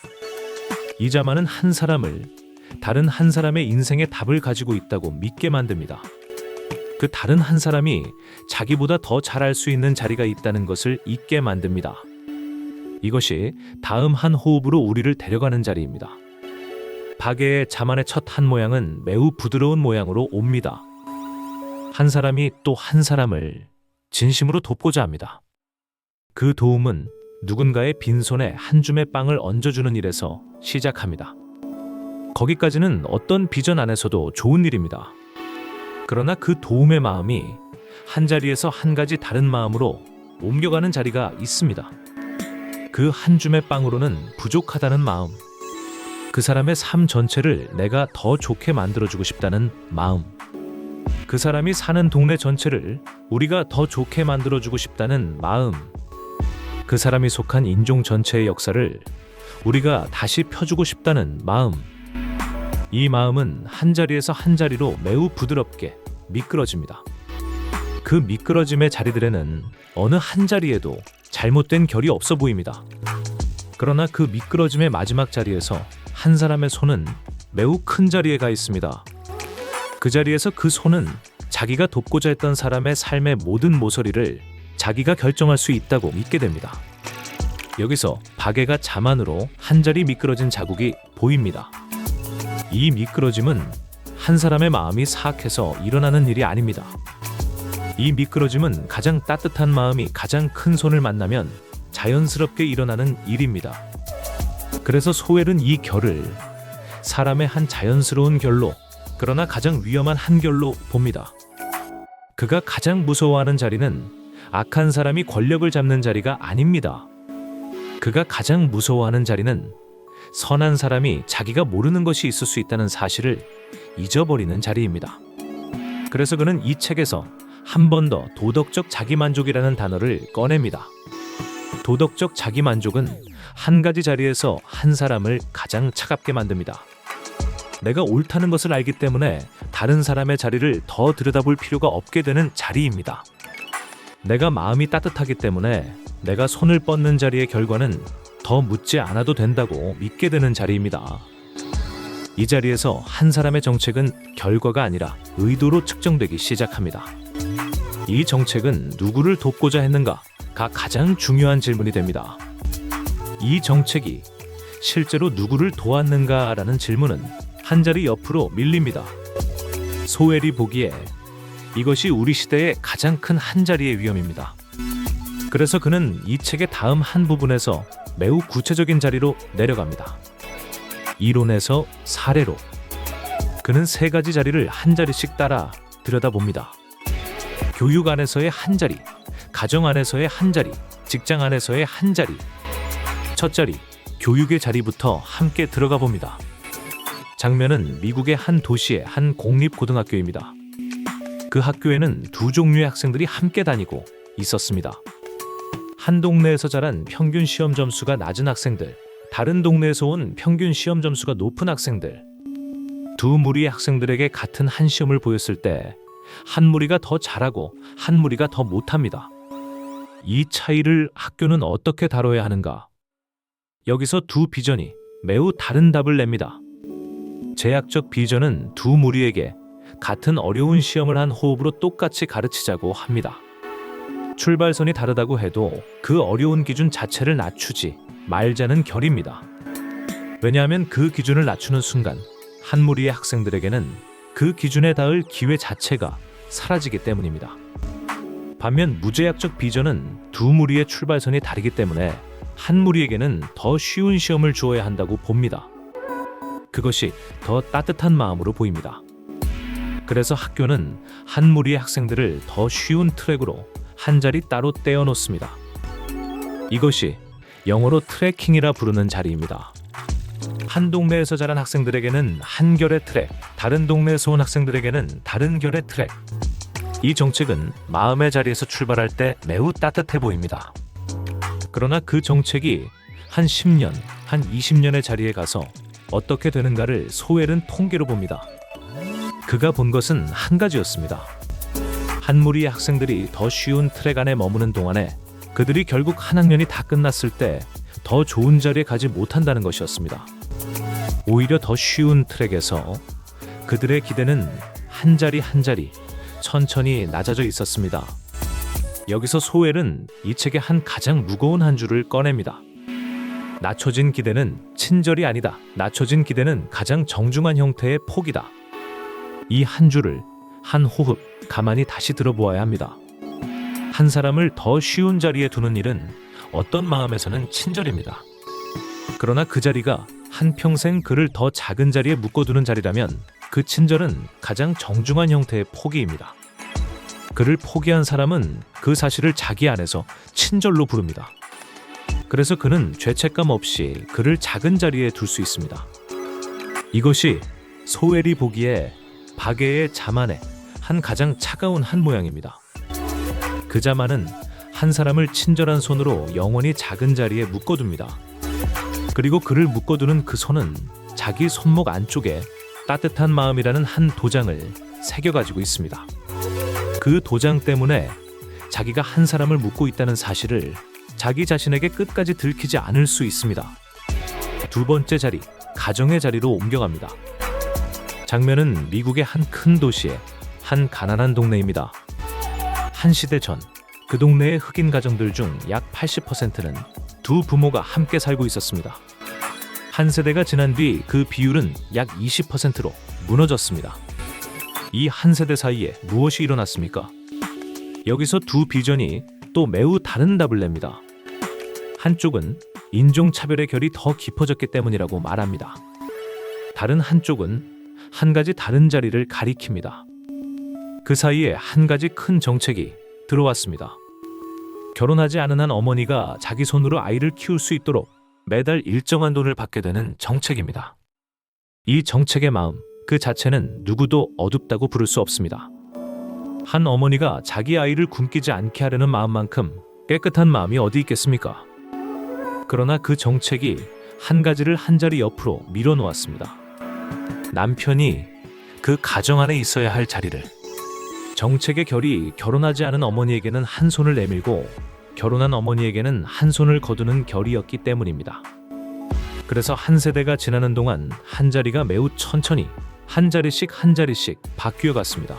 이 자만은 한 사람을 다른 한 사람의 인생의 답을 가지고 있다고 믿게 만듭니다. 그 다른 한 사람이 자기보다 더 잘할 수 있는 자리가 있다는 것을 잊게 만듭니다. 이것이 다음 한 호흡으로 우리를 데려가는 자리입니다. 박애의 자만의 첫 한 모양은 매우 부드러운 모양으로 옵니다. 한 사람이 또 한 사람을 진심으로 돕고자 합니다. 그 도움은 누군가의 빈손에 한 줌의 빵을 얹어주는 일에서 시작합니다. 거기까지는 어떤 비전 안에서도 좋은 일입니다. 그러나 그 도움의 마음이 한 자리에서 한 가지 다른 마음으로 옮겨가는 자리가 있습니다. 그 한 줌의 빵으로는 부족하다는 마음, 그 사람의 삶 전체를 내가 더 좋게 만들어주고 싶다는 마음, 그 사람이 사는 동네 전체를 우리가 더 좋게 만들어주고 싶다는 마음, 그 사람이 속한 인종 전체의 역사를 우리가 다시 펴주고 싶다는 마음. 이 마음은 한 자리에서 한 자리로 매우 부드럽게 미끄러집니다. 그 미끄러짐의 자리들에는 어느 한 자리에도 잘못된 결이 없어 보입니다. 그러나 그 미끄러짐의 마지막 자리에서 한 사람의 손은 매우 큰 자리에 가 있습니다. 그 자리에서 그 손은 자기가 돕고자 했던 사람의 삶의 모든 모서리를 자기가 결정할 수 있다고 믿게 됩니다. 여기서 박애가 자만으로 한 자리 미끄러진 자국이 보입니다. 이 미끄러짐은 한 사람의 마음이 사악해서 일어나는 일이 아닙니다. 이 미끄러짐은 가장 따뜻한 마음이 가장 큰 손을 만나면 자연스럽게 일어나는 일입니다. 그래서 소웰은 이 결을 사람의 한 자연스러운 결로, 그러나 가장 위험한 한 결로 봅니다. 그가 가장 무서워하는 자리는 악한 사람이 권력을 잡는 자리가 아닙니다. 그가 가장 무서워하는 자리는 선한 사람이 자기가 모르는 것이 있을 수 있다는 사실을 잊어버리는 자리입니다. 그래서 그는 이 책에서 한 번 더 도덕적 자기만족이라는 단어를 꺼냅니다. 도덕적 자기만족은 한 가지 자리에서 한 사람을 가장 차갑게 만듭니다. 내가 옳다는 것을 알기 때문에 다른 사람의 자리를 더 들여다볼 필요가 없게 되는 자리입니다. 내가 마음이 따뜻하기 때문에 내가 손을 뻗는 자리의 결과는 더 묻지 않아도 된다고 믿게 되는 자리입니다. 이 자리에서 한 사람의 정책은 결과가 아니라 의도로 측정되기 시작합니다. 이 정책은 누구를 돕고자 했는가가 가장 중요한 질문이 됩니다. 이 정책이 실제로 누구를 도왔는가라는 질문은 한 자리 옆으로 밀립니다. 소웰이 보기에 이것이 우리 시대의 가장 큰 한 자리의 위험입니다. 그래서 그는 이 책의 다음 한 부분에서 매우 구체적인 자리로 내려갑니다. 이론에서 사례로. 그는 세 가지 자리를 한 자리씩 따라 들여다봅니다. 교육 안에서의 한 자리, 가정 안에서의 한 자리, 직장 안에서의 한 자리. 첫 자리, 교육의 자리부터 함께 들어가 봅니다. 장면은 미국의 한 도시의 한 공립고등학교입니다. 그 학교에는 두 종류의 학생들이 함께 다니고 있었습니다. 한 동네에서 자란 평균 시험 점수가 낮은 학생들, 다른 동네에서 온 평균 시험 점수가 높은 학생들. 두 무리의 학생들에게 같은 한 시험을 보였을 때 한 무리가 더 잘하고 한 무리가 더 못합니다. 이 차이를 학교는 어떻게 다뤄야 하는가? 여기서 두 비전이 매우 다른 답을 냅니다. 제약적 비전은 두 무리에게 같은 어려운 시험을 한 호흡으로 똑같이 가르치자고 합니다. 출발선이 다르다고 해도 그 어려운 기준 자체를 낮추지 말자는 결입니다. 왜냐하면 그 기준을 낮추는 순간 한 무리의 학생들에게는 그 기준에 닿을 기회 자체가 사라지기 때문입니다. 반면 무제약적 비전은 두 무리의 출발선이 다르기 때문에 한 무리에게는 더 쉬운 시험을 주어야 한다고 봅니다. 그것이 더 따뜻한 마음으로 보입니다. 그래서 학교는 한 무리의 학생들을 더 쉬운 트랙으로 한 자리 따로 떼어 놓습니다. 이것이 영어로 트래킹이라 부르는 자리입니다. 한 동네에서 자란 학생들에게는 한 결의 트랙, 다른 동네에서 온 학생들에게는 다른 결의 트랙. 이 정책은 마음의 자리에서 출발할 때 매우 따뜻해 보입니다. 그러나 그 정책이 한 10년, 한 20년의 자리에 가서 어떻게 되는가를 소웰은 통계로 봅니다. 그가 본 것은 한 가지였습니다. 한 무리의 학생들이 더 쉬운 트랙 안에 머무는 동안에 그들이 결국 한 학년이 다 끝났을 때 더 좋은 자리에 가지 못한다는 것이었습니다. 오히려 더 쉬운 트랙에서 그들의 기대는 한 자리 한 자리 천천히 낮아져 있었습니다. 여기서 소웰은 이 책의 한 가장 무거운 한 줄을 꺼냅니다. 낮춰진 기대는 친절이 아니다. 낮춰진 기대는 가장 정중한 형태의 포기다. 이 한 줄을 한 호흡 가만히 다시 들어보아야 합니다. 한 사람을 더 쉬운 자리에 두는 일은 어떤 마음에서는 친절입니다. 그러나 그 자리가 한평생 그를 더 작은 자리에 묶어두는 자리라면 그 친절은 가장 정중한 형태의 포기입니다. 그를 포기한 사람은 그 사실을 자기 안에서 친절로 부릅니다. 그래서 그는 죄책감 없이 그를 작은 자리에 둘 수 있습니다. 이것이 소웰이 보기에 바게의 자만의 한 가장 차가운 한 모양입니다. 그 자만은 한 사람을 친절한 손으로 영원히 작은 자리에 묶어둡니다. 그리고 그를 묶어두는 그 손은 자기 손목 안쪽에 따뜻한 마음이라는 한 도장을 새겨가지고 있습니다. 그 도장 때문에 자기가 한 사람을 묶고 있다는 사실을 자기 자신에게 끝까지 들키지 않을 수 있습니다. 두 번째 자리, 가정의 자리로 옮겨갑니다. 장면은 미국의 한 큰 도시의 한 가난한 동네입니다. 한 시대 전, 그 동네의 흑인 가정들 중 약 80%는 두 부모가 함께 살고 있었습니다. 한 세대가 지난 뒤 그 비율은 약 20%로 무너졌습니다. 이 한 세대 사이에 무엇이 일어났습니까? 여기서 두 비전이 또 매우 다른 답을 냅니다. 한쪽은 인종차별의 결이 더 깊어졌기 때문이라고 말합니다. 다른 한쪽은 한 가지 다른 자리를 가리킵니다. 그 사이에 한 가지 큰 정책이 들어왔습니다. 결혼하지 않은 한 어머니가 자기 손으로 아이를 키울 수 있도록 매달 일정한 돈을 받게 되는 정책입니다. 이 정책의 마음 그 자체는 누구도 어둡다고 부를 수 없습니다. 한 어머니가 자기 아이를 굶기지 않게 하려는 마음만큼 깨끗한 마음이 어디 있겠습니까? 그러나 그 정책이 한 가지를 한 자리 옆으로 밀어놓았습니다. 남편이 그 가정 안에 있어야 할 자리를. 정책의 결이 결혼하지 않은 어머니에게는 한 손을 내밀고 결혼한 어머니에게는 한 손을 거두는 결이었기 때문입니다. 그래서 한 세대가 지나는 동안 한 자리가 매우 천천히 한 자리씩 바뀌어 갔습니다.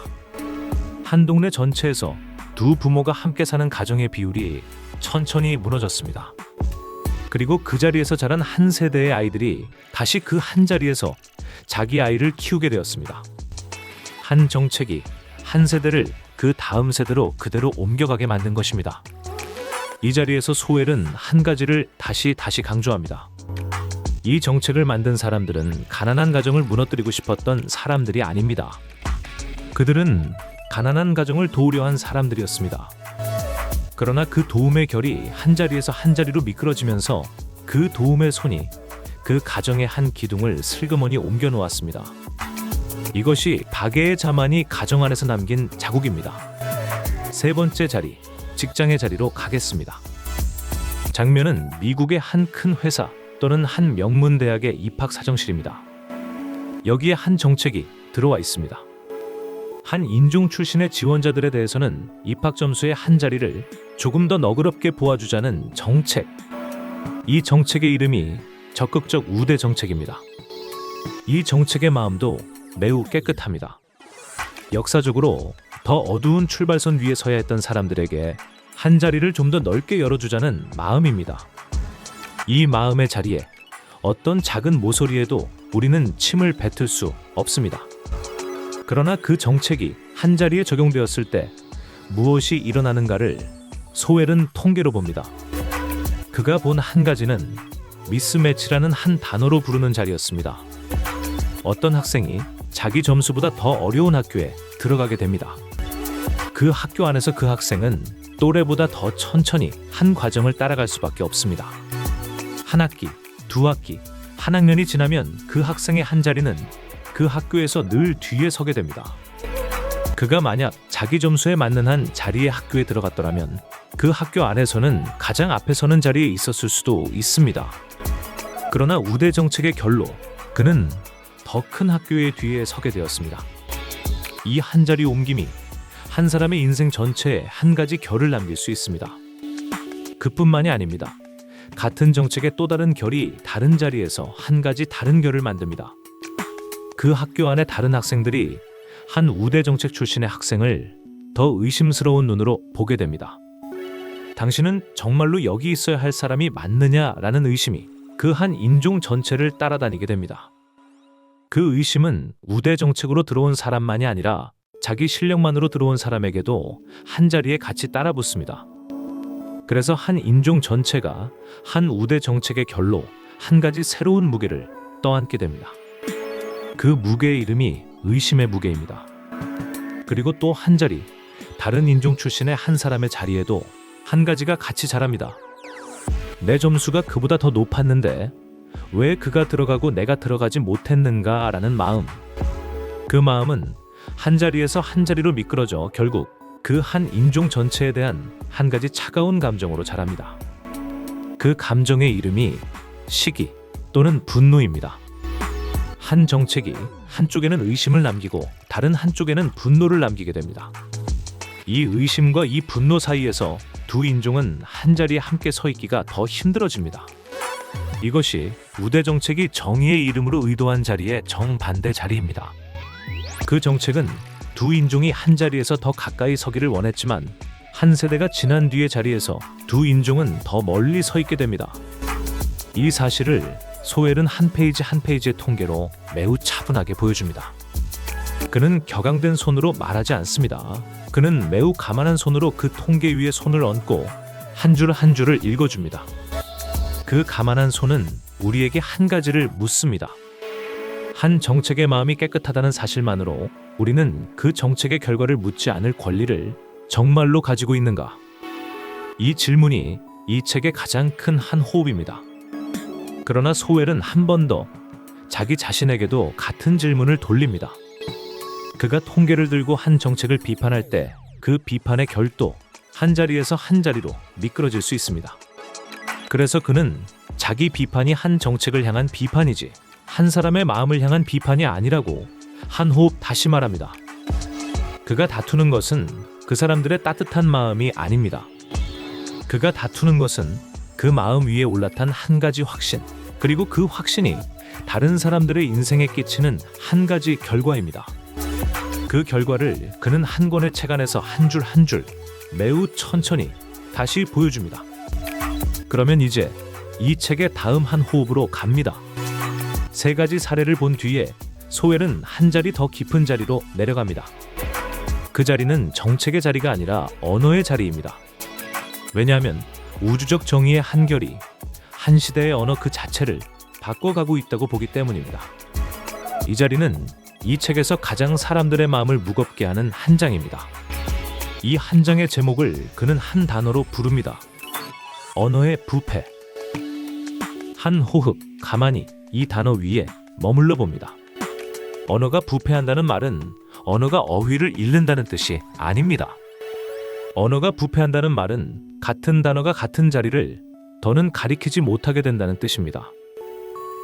한 동네 전체에서 두 부모가 함께 사는 가정의 비율이 천천히 무너졌습니다. 그리고 그 자리에서 자란 한 세대의 아이들이 다시 그 한 자리에서 자기 아이를 키우게 되었습니다. 한 정책이 한 세대를 그 다음 세대로 그대로 옮겨가게 만든 것입니다. 이 자리에서 소웰은 한 가지를 다시 강조합니다. 이 정책을 만든 사람들은 가난한 가정을 무너뜨리고 싶었던 사람들이 아닙니다. 그들은 가난한 가정을 도우려 한 사람들이었습니다. 그러나 그 도움의 결이 한 자리에서 한 자리로 미끄러지면서 그 도움의 손이 그 가정의 한 기둥을 슬그머니 옮겨 놓았습니다. 이것이 바게의 자만이 가정 안에서 남긴 자국입니다. 세 번째 자리, 직장의 자리로 가겠습니다. 장면은 미국의 한 큰 회사 또는 한 명문 대학의 입학 사정실입니다. 여기에 한 정책이 들어와 있습니다. 한 인종 출신의 지원자들에 대해서는 입학 점수의 한 자리를 조금 더 너그럽게 보아주자는 정책. 이 정책의 이름이 적극적 우대 정책입니다. 이 정책의 마음도 매우 깨끗합니다. 역사적으로 더 어두운 출발선 위에 서야 했던 사람들에게 한 자리를 좀 더 넓게 열어주자는 마음입니다. 이 마음의 자리에 어떤 작은 모서리에도 우리는 침을 뱉을 수 없습니다. 그러나 그 정책이 한 자리에 적용되었을 때 무엇이 일어나는가를 소웰은 통계로 봅니다. 그가 본 한 가지는 미스매치라는 한 단어로 부르는 자리였습니다. 어떤 학생이 자기 점수보다 더 어려운 학교에 들어가게 됩니다. 그 학교 안에서 그 학생은 또래보다 더 천천히 한 과정을 따라갈 수밖에 없습니다. 한 학기, 두 학기, 한 학년이 지나면 그 학생의 한 자리는 그 학교에서 늘 뒤에 서게 됩니다. 그가 만약 자기 점수에 맞는 한 자리의 학교에 들어갔더라면 그 학교 안에서는 가장 앞에 서는 자리에 있었을 수도 있습니다. 그러나 우대 정책의 결로 그는 더 큰 학교의 뒤에 서게 되었습니다. 이 한 자리 옮김이 한 사람의 인생 전체에 한 가지 결을 남길 수 있습니다. 그뿐만이 아닙니다. 같은 정책의 또 다른 결이 다른 자리에서 한 가지 다른 결을 만듭니다. 그 학교 안의 다른 학생들이 한 우대 정책 출신의 학생을 더 의심스러운 눈으로 보게 됩니다. 당신은 정말로 여기 있어야 할 사람이 맞느냐라는 의심이 그 한 인종 전체를 따라다니게 됩니다. 그 의심은 우대 정책으로 들어온 사람만이 아니라 자기 실력만으로 들어온 사람에게도 한 자리에 같이 따라붙습니다. 그래서 한 인종 전체가 한 우대 정책의 결로 한 가지 새로운 무게를 떠안게 됩니다. 그 무게의 이름이 의심의 무게입니다. 그리고 또 한 자리, 다른 인종 출신의 한 사람의 자리에도 한 가지가 같이 자랍니다. 내 점수가 그보다 더 높았는데 왜 그가 들어가고 내가 들어가지 못했는가라는 마음. 그 마음은 한 자리에서 한 자리로 미끄러져 결국 그 한 인종 전체에 대한 한 가지 차가운 감정으로 자랍니다. 그 감정의 이름이 시기 또는 분노입니다. 한 정책이 한쪽에는 의심을 남기고 다른 한쪽에는 분노를 남기게 됩니다. 이 의심과 이 분노 사이에서 두 인종은 한 자리에 함께 서 있기가 더 힘들어집니다. 이것이 우대 정책이 정의의 이름으로 의도한 자리의 정반대 자리입니다. 그 정책은 두 인종이 한 자리에서 더 가까이 서기를 원했지만 한 세대가 지난 뒤의 자리에서 두 인종은 더 멀리 서 있게 됩니다. 이 사실을 소웰은 한 페이지 한 페이지의 통계로 매우 차분하게 보여줍니다. 그는 격앙된 손으로 말하지 않습니다. 그는 매우 가만한 손으로 그 통계 위에 손을 얹고 한 줄 한 줄을 읽어줍니다. 그 가만한 손은 우리에게 한 가지를 묻습니다. 한 정책의 마음이 깨끗하다는 사실만으로 우리는 그 정책의 결과를 묻지 않을 권리를 정말로 가지고 있는가? 이 질문이 이 책의 가장 큰 한 호흡입니다. 그러나 소웰은 한 번 더 자기 자신에게도 같은 질문을 돌립니다. 그가 통계를 들고 한 정책을 비판할 때 그 비판의 결도 한 자리에서 한 자리로 미끄러질 수 있습니다. 그래서 그는 자기 비판이 한 정책을 향한 비판이지 한 사람의 마음을 향한 비판이 아니라고 한 호흡 다시 말합니다. 그가 다투는 것은 그 사람들의 따뜻한 마음이 아닙니다. 그가 다투는 것은 그 마음 위에 올라탄 한 가지 확신, 그리고 그 확신이 다른 사람들의 인생에 끼치는 한 가지 결과입니다. 그 결과를 그는 한 권의 책 안에서 한 줄 한 줄 매우 천천히 다시 보여줍니다. 그러면 이제 이 책의 다음 한 호흡으로 갑니다. 세 가지 사례를 본 뒤에 소웰은 한 자리 더 깊은 자리로 내려갑니다. 그 자리는 정책의 자리가 아니라 언어의 자리입니다. 왜냐하면 우주적 정의의 한결이 한 시대의 언어 그 자체를 바꿔가고 있다고 보기 때문입니다. 이 자리는 이 책에서 가장 사람들의 마음을 무겁게 하는 한 장입니다. 이 한 장의 제목을 그는 한 단어로 부릅니다. 언어의 부패. 한 호흡, 가만히 이 단어 위에 머물러 봅니다. 언어가 부패한다는 말은 언어가 어휘를 잃는다는 뜻이 아닙니다. 언어가 부패한다는 말은 같은 단어가 같은 자리를 더는 가리키지 못하게 된다는 뜻입니다.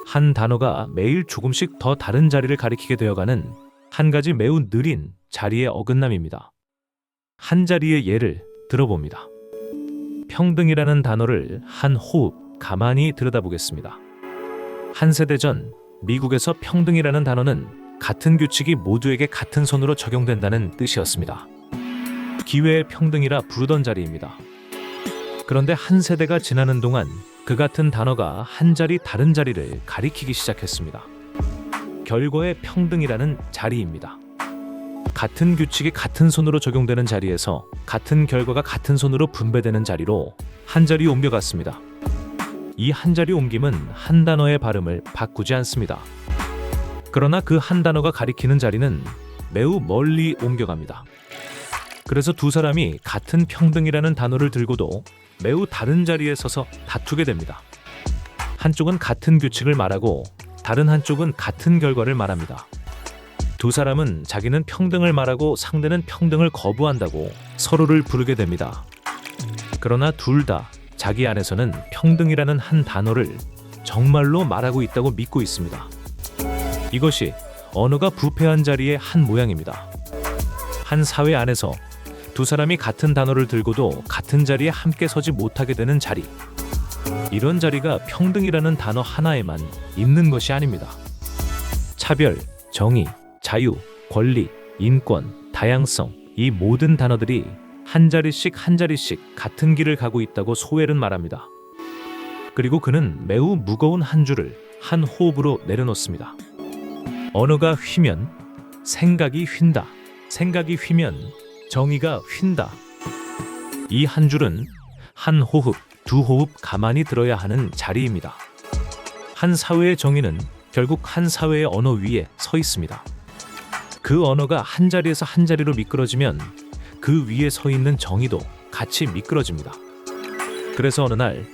한 단어가 매일 조금씩 더 다른 자리를 가리키게 되어가는 한 가지 매우 느린 자리의 어긋남입니다. 한 자리의 예를 들어봅니다. 평등이라는 단어를 한 호흡 가만히 들여다보겠습니다. 한 세대 전 미국에서 평등이라는 단어는 같은 규칙이 모두에게 같은 선으로 적용된다는 뜻이었습니다. 기회의 평등이라 부르던 자리입니다. 그런데 한 세대가 지나는 동안 그 같은 단어가 한 자리 다른 자리를 가리키기 시작했습니다. 결과의 평등이라는 자리입니다. 같은 규칙이 같은 손으로 적용되는 자리에서 같은 결과가 같은 손으로 분배되는 자리로 한 자리 옮겨갔습니다. 이 한 자리 옮김은 한 단어의 발음을 바꾸지 않습니다. 그러나 그 한 단어가 가리키는 자리는 매우 멀리 옮겨갑니다. 그래서 두 사람이 같은 평등이라는 단어를 들고도 매우 다른 자리에 서서 다투게 됩니다. 한쪽은 같은 규칙을 말하고 다른 한쪽은 같은 결과를 말합니다. 두 사람은 자기는 평등을 말하고 상대는 평등을 거부한다고 서로를 부르게 됩니다. 그러나 둘 다 자기 안에서는 평등이라는 한 단어를 정말로 말하고 있다고 믿고 있습니다. 이것이 언어가 부패한 자리의 한 모양입니다. 한 사회 안에서 두 사람이 같은 단어를 들고도 같은 자리에 함께 서지 못하게 되는 자리. 이런 자리가 평등이라는 단어 하나에만 있는 것이 아닙니다. 차별, 정의, 자유, 권리, 인권, 다양성, 이 모든 단어들이 한 자리씩 한 자리씩 같은 길을 가고 있다고 소웰은 말합니다. 그리고 그는 매우 무거운 한 줄을 한 호흡으로 내려놓습니다. 언어가 휘면 생각이 휜다. 생각이 휘면 정의가 휜다. 이 한 줄은 한 호흡, 두 호흡 가만히 들어야 하는 자리입니다. 한 사회의 정의는 결국 한 사회의 언어 위에 서 있습니다. 그 언어가 한 자리에서 한 자리로 미끄러지면 그 위에 서 있는 정의도 같이 미끄러집니다. 그래서 어느 날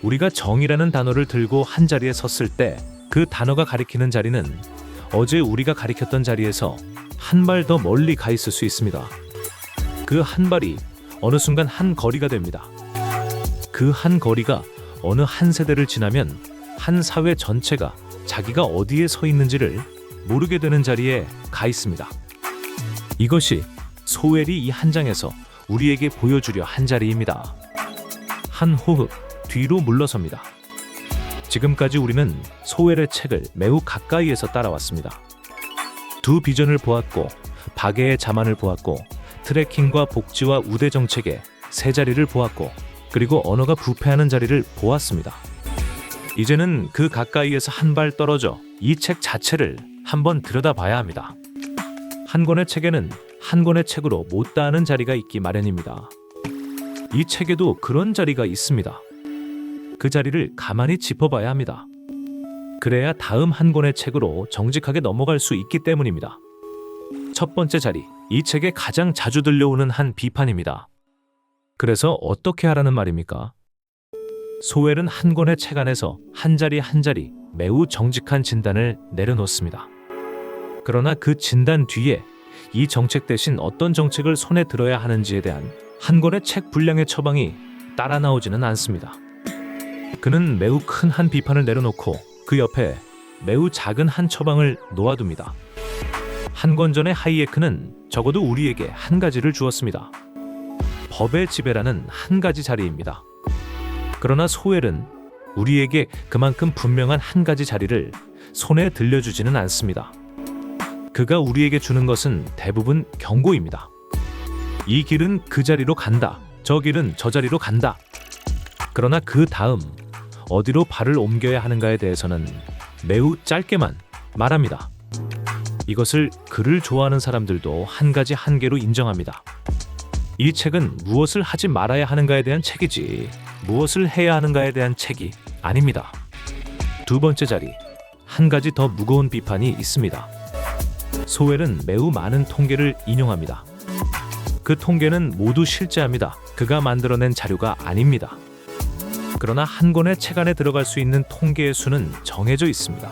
우리가 정의라는 단어를 들고 한 자리에 섰을 때 그 단어가 가리키는 자리는 어제 우리가 가리켰던 자리에서 한 발 더 멀리 가 있을 수 있습니다. 그 한 발이 어느 순간 한 거리가 됩니다. 그 한 거리가 어느 한 세대를 지나면 한 사회 전체가 자기가 어디에 서 있는지를 모르게 되는 자리에 가 있습니다. 이것이 소웰이 이 한 장에서 우리에게 보여주려 한 자리입니다. 한 호흡 뒤로 물러섭니다. 지금까지 우리는 소웰의 책을 매우 가까이에서 따라왔습니다. 두 비전을 보았고 박애의 자만을 보았고 트래킹과 복지와 우대 정책의 세 자리를 보았고 그리고 언어가 부패하는 자리를 보았습니다. 이제는 그 가까이에서 한 발 떨어져 이 책 자체를 한번 들여다봐야 합니다. 한 권의 책에는 한 권의 책으로 못 닿는 자리가 있기 마련입니다. 이 책에도 그런 자리가 있습니다. 그 자리를 가만히 짚어봐야 합니다. 그래야 다음 한 권의 책으로 정직하게 넘어갈 수 있기 때문입니다. 첫 번째 자리, 이 책에 가장 자주 들려오는 한 비판입니다. 그래서 어떻게 하라는 말입니까? 소웰은 한 권의 책 안에서 한 자리 한 자리 매우 정직한 진단을 내려놓습니다. 그러나 그 진단 뒤에 이 정책 대신 어떤 정책을 손에 들어야 하는지에 대한 한 권의 책 분량의 처방이 따라 나오지는 않습니다. 그는 매우 큰 한 비판을 내려놓고 그 옆에 매우 작은 한 처방을 놓아둡니다. 한 권 전의 하이에크는 적어도 우리에게 한 가지를 주었습니다. 법의 지배라는 한 가지 자리입니다. 그러나 소웰은 우리에게 그만큼 분명한 한 가지 자리를 손에 들려주지는 않습니다. 그가 우리에게 주는 것은 대부분 경고입니다. 이 길은 그 자리로 간다. 저 길은 저 자리로 간다. 그러나 그 다음 어디로 발을 옮겨야 하는가에 대해서는 매우 짧게만 말합니다. 이것을 글을 좋아하는 사람들도 한 가지 한계로 인정합니다. 이 책은 무엇을 하지 말아야 하는가에 대한 책이지 무엇을 해야 하는가에 대한 책이 아닙니다. 두 번째 자리, 한 가지 더 무거운 비판이 있습니다. 소웰은 매우 많은 통계를 인용합니다. 그 통계는 모두 실제합니다. 그가 만들어낸 자료가 아닙니다. 그러나 한 권의 책 안에 들어갈 수 있는 통계의 수는 정해져 있습니다.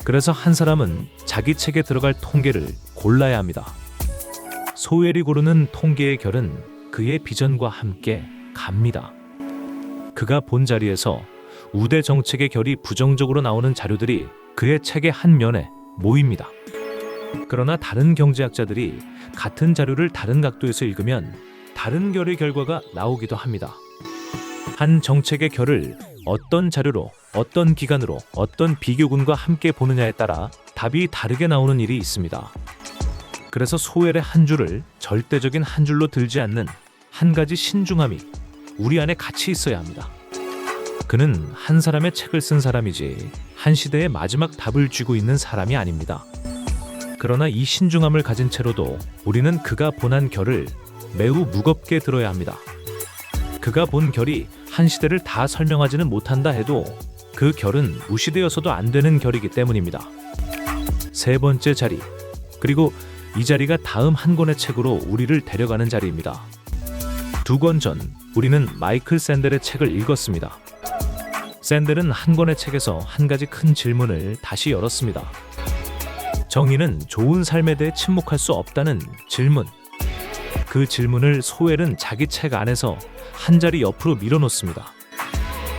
그래서 한 사람은 자기 책에 들어갈 통계를 골라야 합니다. 소웰이 고르는 통계의 결은 그의 비전과 함께 갑니다. 그가 본 자리에서 우대 정책의 결이 부정적으로 나오는 자료들이 그의 책의 한 면에 모입니다. 그러나 다른 경제학자들이 같은 자료를 다른 각도에서 읽으면 다른 결의 결과가 나오기도 합니다. 한 정책의 결을 어떤 자료로, 어떤 기관으로, 어떤 비교군과 함께 보느냐에 따라 답이 다르게 나오는 일이 있습니다. 그래서 소웰의 한 줄을 절대적인 한 줄로 들지 않는 한 가지 신중함이 우리 안에 같이 있어야 합니다. 그는 한 사람의 책을 쓴 사람이지 한 시대의 마지막 답을 쥐고 있는 사람이 아닙니다. 그러나 이 신중함을 가진 채로도 우리는 그가 본한 결을 매우 무겁게 들어야 합니다. 그가 본 결이 한 시대를 다 설명하지는 못한다 해도 그 결은 무시되어서도 안 되는 결이기 때문입니다. 세 번째 자리, 그리고 이 자리가 다음 한 권의 책으로 우리를 데려가는 자리입니다. 2권 전 우리는 마이클 샌델의 책을 읽었습니다. 샌델은 한 권의 책에서 한 가지 큰 질문을 다시 열었습니다. 정의는 좋은 삶에 대해 침묵할 수 없다는 질문. 그 질문을 소웰은 자기 책 안에서 한 자리 옆으로 밀어놓습니다.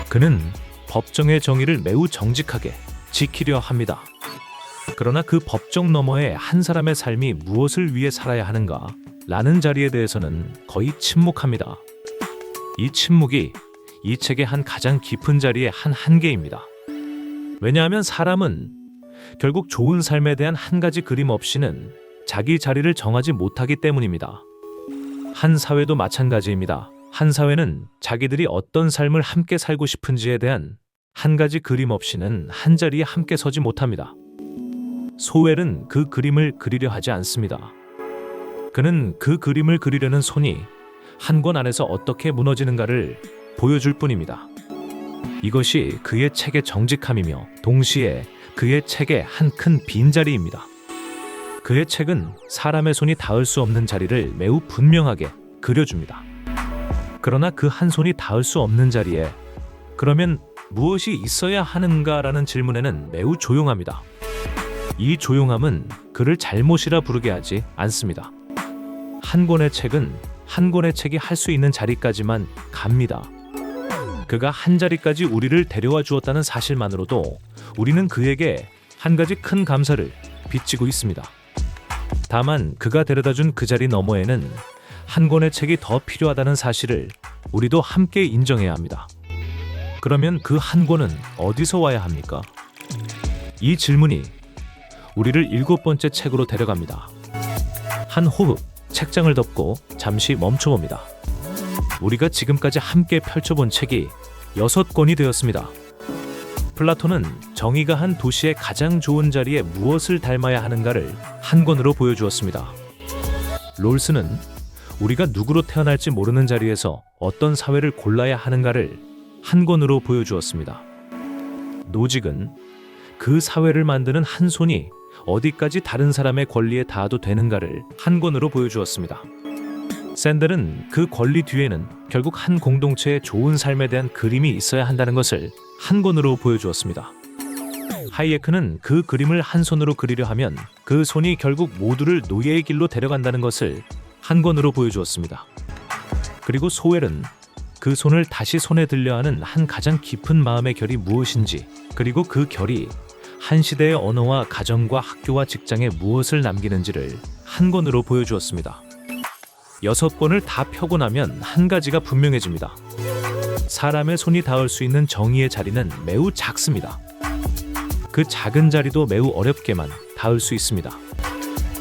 그는 법정의 정의를 매우 정직하게 지키려 합니다. 그러나 그 법정 너머에 한 사람의 삶이 무엇을 위해 살아야 하는가 라는 자리에 대해서는 거의 침묵합니다. 이 침묵이 이 책의 한 가장 깊은 자리의 한 한계입니다. 왜냐하면 사람은 결국 좋은 삶에 대한 한 가지 그림 없이는 자기 자리를 정하지 못하기 때문입니다. 한 사회도 마찬가지입니다. 한 사회는 자기들이 어떤 삶을 함께 살고 싶은지에 대한 한 가지 그림 없이는 한 자리에 함께 서지 못합니다. 소웰은 그 그림을 그리려 하지 않습니다. 그는 그 그림을 그리려는 손이 한 권 안에서 어떻게 무너지는가를 보여줄 뿐입니다. 이것이 그의 책의 정직함이며 동시에 그의 책의 한 큰 빈자리입니다. 그의 책은 사람의 손이 닿을 수 없는 자리를 매우 분명하게 그려줍니다. 그러나 그 한 손이 닿을 수 없는 자리에 그러면 무엇이 있어야 하는가라는 질문에는 매우 조용합니다. 이 조용함은 그를 잘못이라 부르게 하지 않습니다. 한 권의 책은 한 권의 책이 할 수 있는 자리까지만 갑니다. 그가 한 자리까지 우리를 데려와 주었다는 사실만으로도 우리는 그에게 한 가지 큰 감사를 빚지고 있습니다. 다만 그가 데려다준 그 자리 너머에는 한 권의 책이 더 필요하다는 사실을 우리도 함께 인정해야 합니다. 그러면 그 한 권은 어디서 와야 합니까? 이 질문이 우리를 7번째 책으로 데려갑니다. 한 호흡, 책장을 덮고 잠시 멈춰봅니다. 우리가 지금까지 함께 펼쳐본 책이 6권이 되었습니다. 플라톤은 정의가 한 도시의 가장 좋은 자리에 무엇을 닮아야 하는가를 한 권으로 보여주었습니다. 롤스는 우리가 누구로 태어날지 모르는 자리에서 어떤 사회를 골라야 하는가를 한 권으로 보여주었습니다. 노직은 그 사회를 만드는 한 손이 어디까지 다른 사람의 권리에 닿아도 되는가를 한 권으로 보여주었습니다. 샌델은 그 권리 뒤에는 결국 한 공동체의 좋은 삶에 대한 그림이 있어야 한다는 것을 한 권으로 보여주었습니다. 하이에크는 그 그림을 한 손으로 그리려 하면 그 손이 결국 모두를 노예의 길로 데려간다는 것을 한 권으로 보여주었습니다. 그리고 소웰은 그 손을 다시 손에 들려 하는 한 가장 깊은 마음의 결이 무엇인지, 그리고 그 결이 한 시대의 언어와 가정과 학교와 직장에 무엇을 남기는지를 한 권으로 보여주었습니다. 6권을 다 펴고 나면 한 가지가 분명해집니다. 사람의 손이 닿을 수 있는 정의의 자리는 매우 작습니다. 그 작은 자리도 매우 어렵게만 닿을 수 있습니다.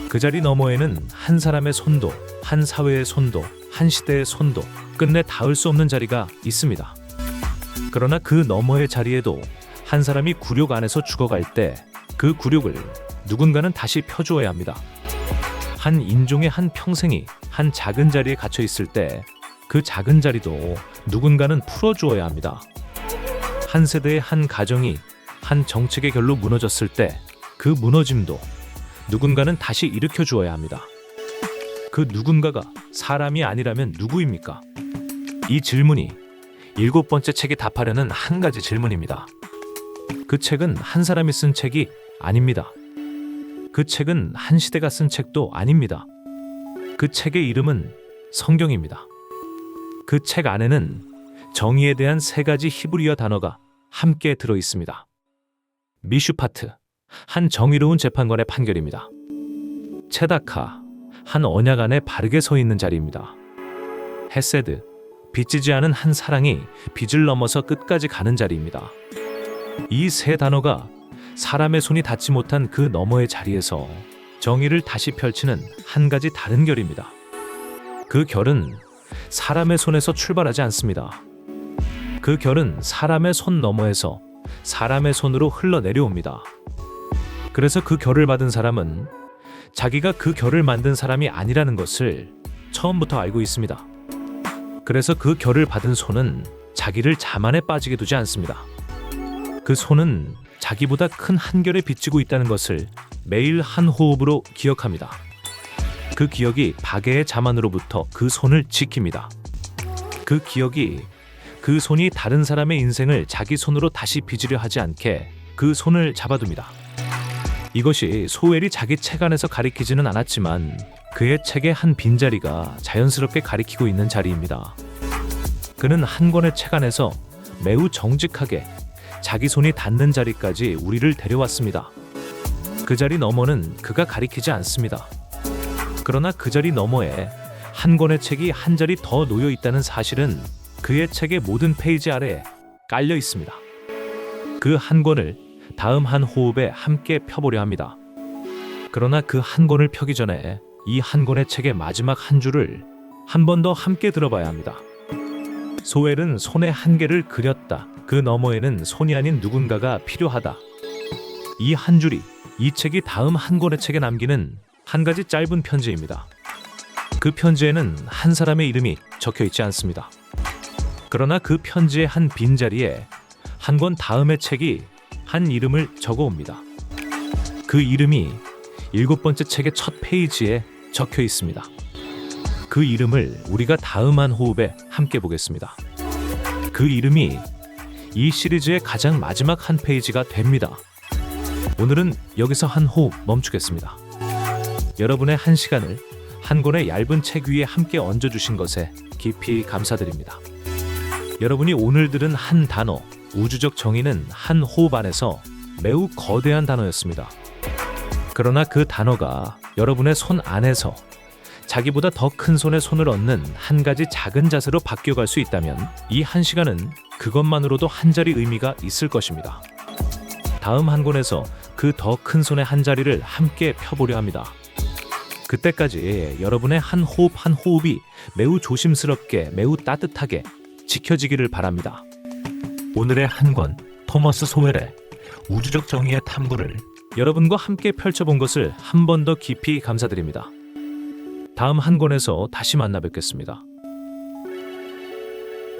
그 자리 너머에는 한 사람의 손도, 한 사회의 손도, 한 시대의 손도 끝내 닿을 수 없는 자리가 있습니다. 그러나 그 너머의 자리에도 한 사람이 굴욕 안에서 죽어갈 때 그 굴욕을 누군가는 다시 펴주어야 합니다. 한 인종의 한 평생이 한 작은 자리에 갇혀 있을 때 그 작은 자리도 누군가는 풀어주어야 합니다. 한 세대의 한 가정이 한 정책의 결로 무너졌을 때 그 무너짐도 누군가는 다시 일으켜 주어야 합니다. 그 누군가가 사람이 아니라면 누구입니까? 이 질문이 7번째 책에 답하려는 한 가지 질문입니다. 그 책은 한 사람이 쓴 책이 아닙니다. 그 책은 한 시대가 쓴 책도 아닙니다. 그 책의 이름은 성경입니다. 그 책 안에는 정의에 대한 3가지 히브리어 단어가 함께 들어 있습니다. 미슈파트, 한 정의로운 재판관의 판결입니다. 체다카, 한 언약 안에 바르게 서 있는 자리입니다. 헤세드, 빚지지 않은 한 사랑이 빚을 넘어서 끝까지 가는 자리입니다. 이 3 단어가 사람의 손이 닿지 못한 그 너머의 자리에서 정의를 다시 펼치는 한 가지 다른 결입니다. 그 결은 사람의 손에서 출발하지 않습니다. 그 결은 사람의 손 너머에서 사람의 손으로 흘러내려옵니다. 그래서 그 결을 받은 사람은 자기가 그 결을 만든 사람이 아니라는 것을 처음부터 알고 있습니다. 그래서 그 결을 받은 손은 자기를 자만에 빠지게 두지 않습니다. 그 손은 자기보다 큰 한결에 비치고 있다는 것을 매일 한 호흡으로 기억합니다. 그 기억이 박애의 자만으로부터 그 손을 지킵니다. 그 기억이 그 손이 다른 사람의 인생을 자기 손으로 다시 빚으려 하지 않게 그 손을 잡아둡니다. 이것이 소웰이 자기 책 안에서 가리키지는 않았지만 그의 책의 한 빈자리가 자연스럽게 가리키고 있는 자리입니다. 그는 한 권의 책 안에서 매우 정직하게 자기 손이 닿는 자리까지 우리를 데려왔습니다. 그 자리 너머는 그가 가리키지 않습니다. 그러나 그 자리 너머에 한 권의 책이 한 자리 더 놓여 있다는 사실은 그의 책의 모든 페이지 아래에 깔려 있습니다. 그 한 권을 다음 한 호흡에 함께 펴보려 합니다. 그러나 그 한 권을 펴기 전에 이 한 권의 책의 마지막 한 줄을 한 번 더 함께 들어봐야 합니다. 소웰은 손의 한계를 그렸다. 그 너머에는 손이 아닌 누군가가 필요하다. 이 한 줄이 이 책이 다음 한 권의 책에 남기는 한 가지 짧은 편지입니다. 그 편지에는 한 사람의 이름이 적혀 있지 않습니다. 그러나 그 편지의 한 빈자리에 한 권 다음의 책이 한 이름을 적어옵니다. 그 이름이 7번째 책의 첫 페이지에 적혀 있습니다. 그 이름을 우리가 다음 한 호흡에 함께 보겠습니다. 그 이름이 이 시리즈의 가장 마지막 한 페이지가 됩니다. 오늘은 여기서 한 호흡 멈추겠습니다. 여러분의 한 시간을 한 권의 얇은 책 위에 함께 얹어주신 것에 깊이 감사드립니다. 여러분이 오늘 들은 한 단어, 우주적 정의는 한 호흡 안에서 매우 거대한 단어였습니다. 그러나 그 단어가 여러분의 손 안에서 자기보다 더 큰 손에 손을 얹는 한 가지 작은 자세로 바뀌어갈 수 있다면 이 한 시간은 그것만으로도 한 자리 의미가 있을 것입니다. 다음 한 권에서 그 더 큰 손의 한 자리를 함께 펴보려 합니다. 그때까지 여러분의 한 호흡 한 호흡이 매우 조심스럽게 매우 따뜻하게 지켜지기를 바랍니다. 오늘의 한 권 토머스 소웰의 우주적 정의의 탐구를 여러분과 함께 펼쳐본 것을 한 번 더 깊이 감사드립니다. 다음 한 권에서 다시 만나 뵙겠습니다.